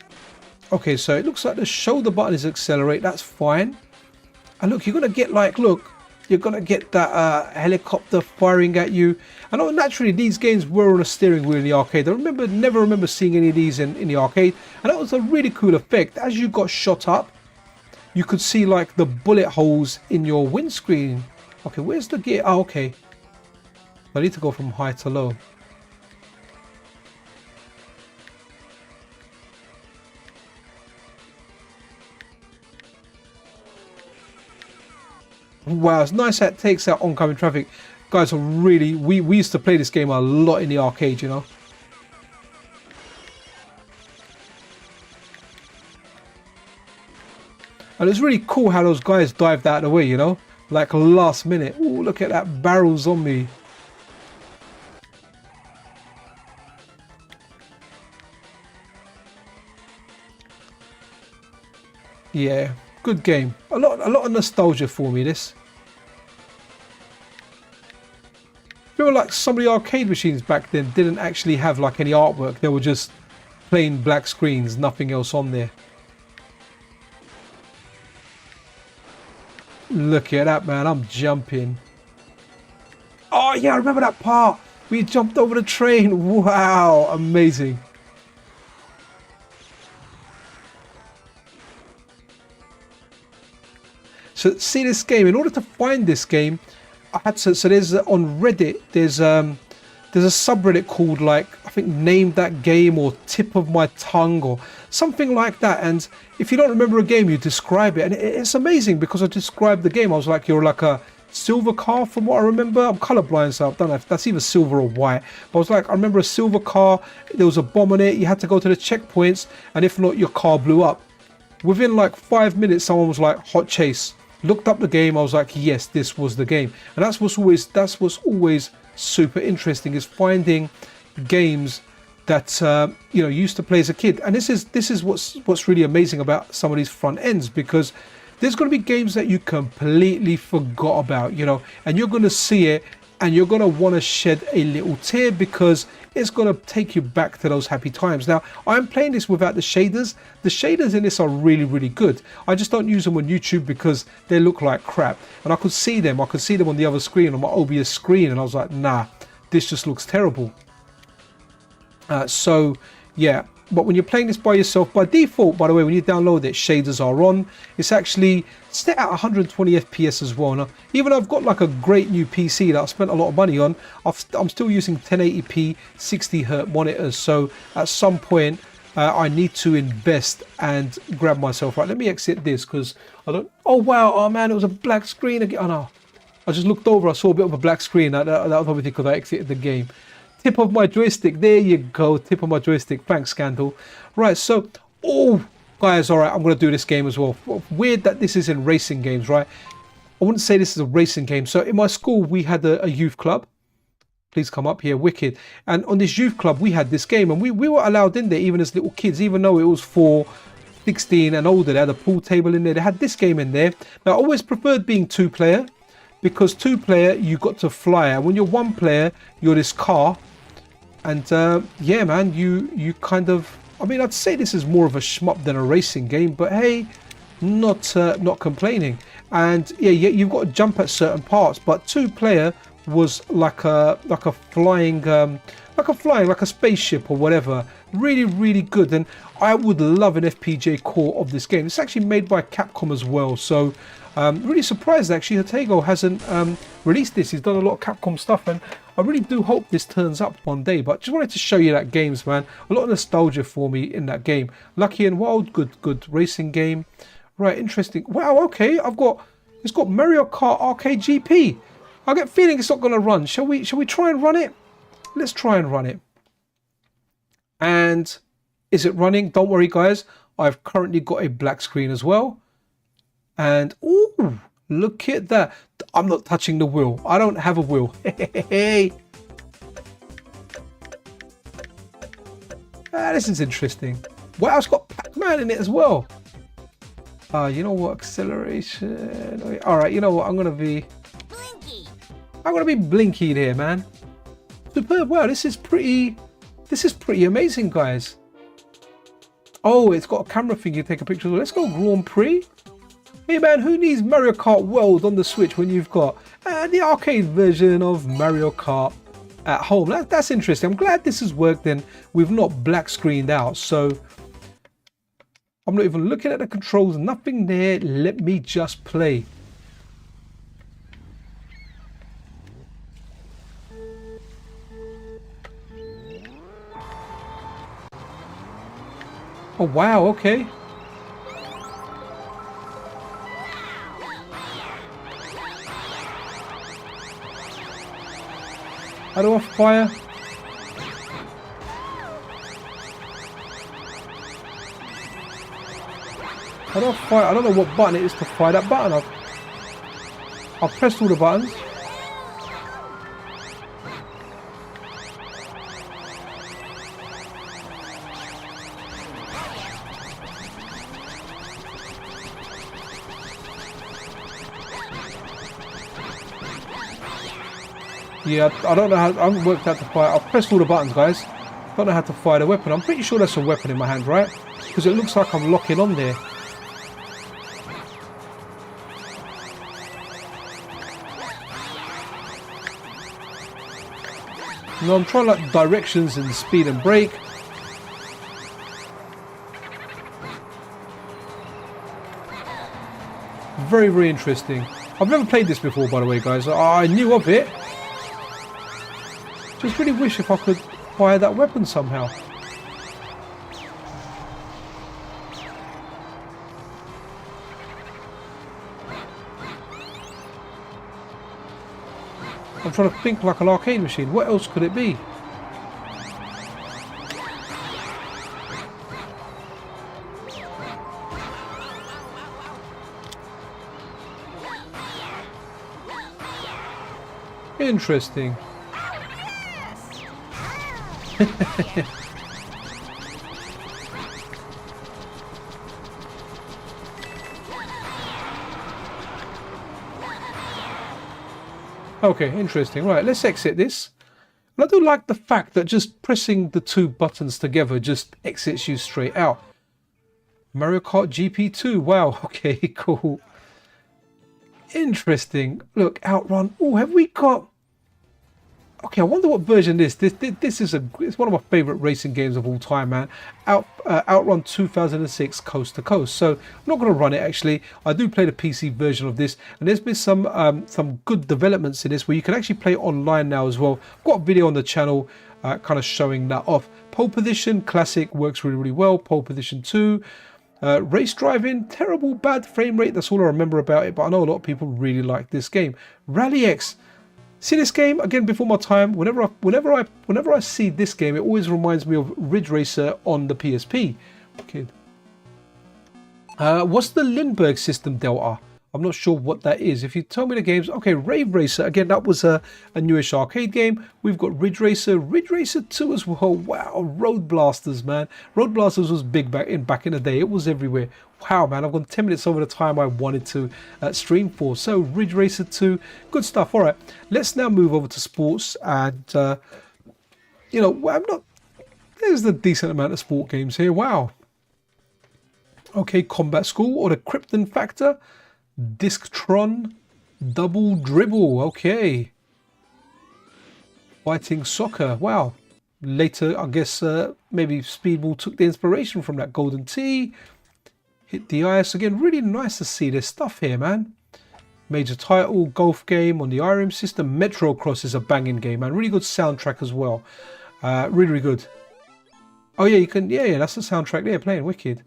Okay, so it looks like the shoulder button is accelerate. That's fine. And look, you're going to get like, look, you're going to get that helicopter firing at you. I know naturally these games were on a steering wheel in the arcade. I never remember seeing any of these in the arcade. And that was a really cool effect. As you got shot up, you could see like the bullet holes in your windscreen. Okay, where's the gear? Oh, okay. I need to go from high to low. Wow, it's nice that it takes out oncoming traffic. Guys, are really, we used to play this game a lot in the arcade, you know. And it's really cool how those guys dived out of the way, you know, like last minute. Ooh, look at that barrel zombie. Yeah. Good game. A lot of nostalgia for me, this. Feel like some of the arcade machines back then didn't actually have like any artwork. They were just plain black screens, nothing else on there. Look at that, man. I'm jumping. Oh yeah, I remember that part. We jumped over the train. Wow, amazing. So see this game, in order to find this game, I had to, so there's on Reddit, there's a subreddit called, like, I think Name That Game or Tip of My Tongue or something like that. And if you don't remember a game, you describe it, and it's amazing because I described the game. I was like, you're like a silver car, from what I remember. I'm colorblind, so I don't know if that's either silver or white, but I was like, I remember a silver car, there was a bomb on it, you had to go to the checkpoints, and if not, your car blew up. Within like 5 minutes, someone was like, hot chase. Looked up the game, I was like, yes, this was the game. And that's what's always super interesting, is finding games that you know, used to play as a kid. And this is what's really amazing about some of these front ends, because there's going to be games that you completely forgot about, you know, and you're going to see it and you're going to want to shed a little tear, because it's going to take you back to those happy times. Now, I'm playing this without the shaders. The shaders in this are really, really good. I just don't use them on YouTube because they look like crap. And I could see them on the other screen, on my OBS screen, and I was like, nah, this just looks terrible. So, yeah. But when you're playing this by yourself, by default, by the way, when you download it, shaders are on. It's actually set at 120 FPS as well. Now, even though I've got like a great new PC that I've spent a lot of money on, I'm still using 1080p 60Hz monitors. So at some point, I need to invest and grab myself. Right, let me exit this because I don't... Oh, wow. Oh, man, it was a black screen again. Oh, no. I just looked over. I saw a bit of a black screen. That was obviously because I exited the game. Tip of my joystick, there you go, tip of my joystick. Thanks, Scandal. Right, so, oh guys, all right, I'm going to do this game as well. Weird that this is in racing games, right? I wouldn't say this is a racing game. So in my school, we had a youth club. Please come up here, wicked. And on this youth club, we had this game, and we were allowed in there even as little kids, even though it was for 16 and older. They had a pool table in there. They had this game in there. Now, I always preferred being 2-player, because 2-player, you got to fly. And when you're 1-player, you're this car. And yeah, man, you kind of, I mean, I'd say this is more of a shmup than a racing game, but hey, not complaining. And yeah, you've got to jump at certain parts, but 2-player was like a flying, like a spaceship or whatever. Really, really good. And I would love an FPGA core of this game. It's actually made by Capcom as well, so really surprised actually Hatego hasn't released this. He's done a lot of Capcom stuff, and I really do hope this turns up one day. But just wanted to show you that games, man. A lot of nostalgia for me in that game. Lucky and Wild, good racing game. Right, interesting. Wow, okay, it's got Mario Kart Arcade GP. I get a feeling it's not going to run. Shall we try and run it? Let's try and run it. And is it running? Don't worry, guys. I've currently got a black screen as well. And ooh, look at that. I'm not touching the wheel. I don't have a wheel. Hey. This is interesting. Wow, it's got Pac-Man in it as well. You know what? Acceleration. All right, you know what? I'm gonna be blinky here, man. Superb. Wow, this is pretty amazing, guys. Oh, it's got a camera thing you take a picture of. Let's go Grand Prix. Hey man, who needs Mario Kart World on the Switch when you've got the arcade version of Mario Kart at home? That's interesting. I'm glad this has worked and we've not black screened out. So I'm not even looking at the controls, nothing there. Let me just play. Oh wow, okay. How do I fire? How do I fire? I don't know what button it is to fire that button. I've pressed all the buttons. Yeah, I don't know how, I haven't worked out to fire. I've pressed all the buttons, guys. Don't know how to fire the weapon. I'm pretty sure that's a weapon in my hand, right? Because it looks like I'm locking on there. No, I'm trying like directions and speed and brake. Very, very interesting. I've never played this before, by the way, guys. I knew of it. Just really wish if I could fire that weapon somehow. I'm trying to think like an arcade machine. What else could it be? Interesting. Okay, interesting. Right, let's exit this. And I do like the fact that just pressing the two buttons together just exits you straight out. Mario Kart GP2. Wow, okay, cool. Interesting. Look, Outrun. Oh, have we got... Okay, I wonder what version this is. This is it's one of my favorite racing games of all time, man. Outrun 2006 Coast to Coast. So I'm not going to run it actually. I do play the PC version of this, and there's been some good developments in this where you can actually play online now as well. I've got a video on the channel kind of showing that off. Pole position classic works really well. Pole position 2. Race driving, terrible, bad frame rate. That's all I remember about it. But I know a lot of people really like this game. Rally X. See this game again before my time. Whenever I see this game, it always reminds me of Ridge Racer on the PSP. Okay. What's the Lindbergh system Delta? I'm not sure what that is. If you tell me the games, okay, Rave Racer again. That was a newish arcade game. We've got Ridge Racer 2 as well. Wow, Road Blasters, man. Road Blasters was big back in the day. It was everywhere. Wow, man, I've gone 10 minutes over the time I wanted to stream for. So Ridge Racer 2, good stuff. All right, let's now move over to sports. And you know, there's a decent amount of sport games here. Wow. Okay, Combat School or the Krypton Factor. Disctron, Double Dribble, okay. Fighting Soccer, wow. Later, I guess maybe Speedball took the inspiration from that. Golden Tee, Hit the Ice. Again, really nice to see this stuff here, man. Major Title, golf game on the IRM system. Metro Cross is a banging game, man. Really good soundtrack as well. Really good. Oh yeah, you can, yeah, that's the soundtrack there playing, wicked.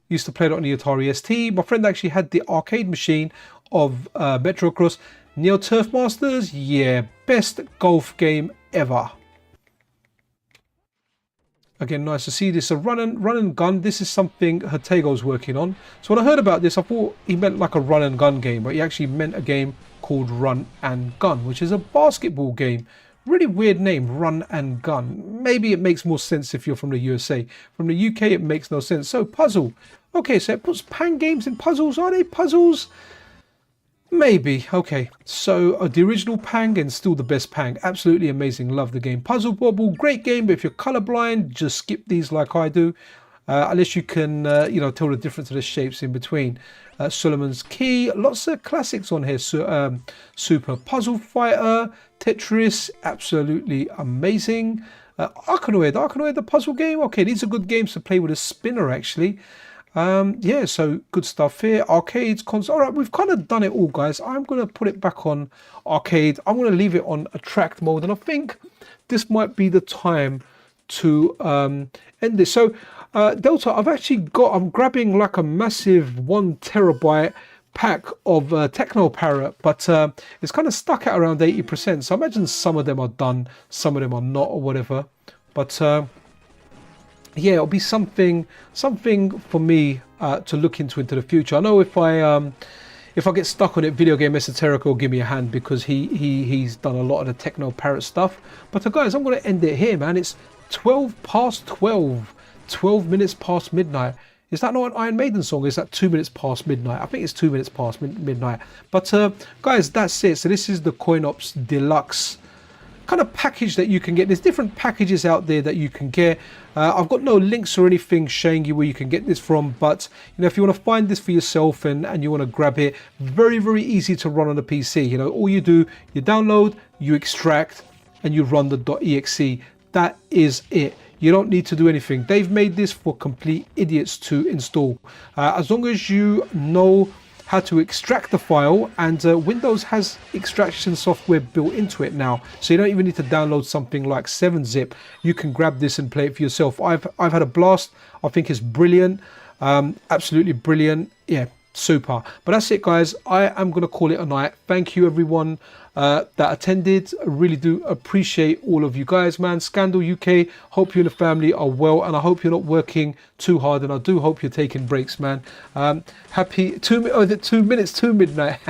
Used to play it on the Atari ST. My friend actually had the arcade machine of Metro Cross. Neo Turf Masters, yeah, best golf game ever. Again, nice to see this. A run and gun. This is something Hertego's working on. So when I heard about this, I thought he meant like a run and gun game, but he actually meant a game called Run and Gun, which is a basketball game. Really weird name, Run and Gun. Maybe it makes more sense if you're from the USA. From the UK, it makes no sense. So puzzle. Okay, so it puts Pang games in puzzles. Are they puzzles? Maybe. Okay, so the original Pang and still the best Pang. Absolutely amazing. Love the game. Puzzle Bobble, great game. But if you're colorblind, just skip these like I do. Unless you can, tell the difference of the shapes in between. Solomon's Key. Lots of classics on here. Super Puzzle Fighter. Tetris. Absolutely amazing. Arkanoid, the puzzle game. Okay, these are good games to play with a spinner, actually. Yeah, so good stuff here. Arcades, console. All right, we've kind of done it all, guys. I'm going to put it back on arcade. I'm going to leave it on attract mode, and I think this might be the time to end this. So Delta, I'm grabbing like a massive 1 terabyte pack of Techno Parrot, but it's kind of stuck at around 80%. So I imagine some of them are done, some of them are not, or whatever. But yeah, it'll be something for me to look into the future. I know if I get stuck on it, Video Game Esoteric will give me a hand, because he's done a lot of the Techno Parrot stuff. But guys, I'm going to end it here, man. It's 12 past 12 minutes past midnight. Is that not an Iron Maiden song? Or is that 2 minutes past midnight? I think it's 2 minutes past midnight. But guys, that's it. So this is the CoinOps Deluxe kind of package that you can get. There's different packages out there that you can get. I've got no links or anything showing you where you can get this from, but if you want to find this for yourself and you want to grab it, very easy to run on a PC. All you do, you download, you extract, and you run the .exe. That is it. You don't need to do anything. They've made this for complete idiots to install. As long as you know how to extract the file, and Windows has extraction software built into it now, so you don't even need to download something like 7-zip. You can grab this and play it for yourself. I've had a blast. I think it's brilliant, absolutely brilliant. Yeah, super. But that's it, guys. I am going to call it a night. Thank you everyone that attended. I really do appreciate all of you guys, man. Scandal UK, hope you and the family are well, and I hope you're not working too hard, and I do hope you're taking breaks, man. Happy 2 minutes to midnight.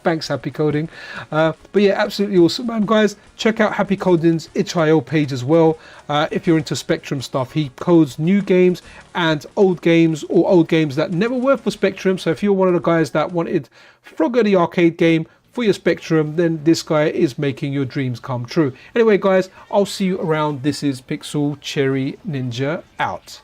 Thanks, Happy Coding. But yeah, absolutely awesome, man. Guys, check out Happy Coding's itch.io page as well. If you're into Spectrum stuff, he codes new games and old games, or old games that never worked for Spectrum. So if you're one of the guys that wanted Frogger the arcade game for your Spectrum, then this guy is making your dreams come true. Anyway, guys, I'll see you around. This is Pixel Cherry Ninja out.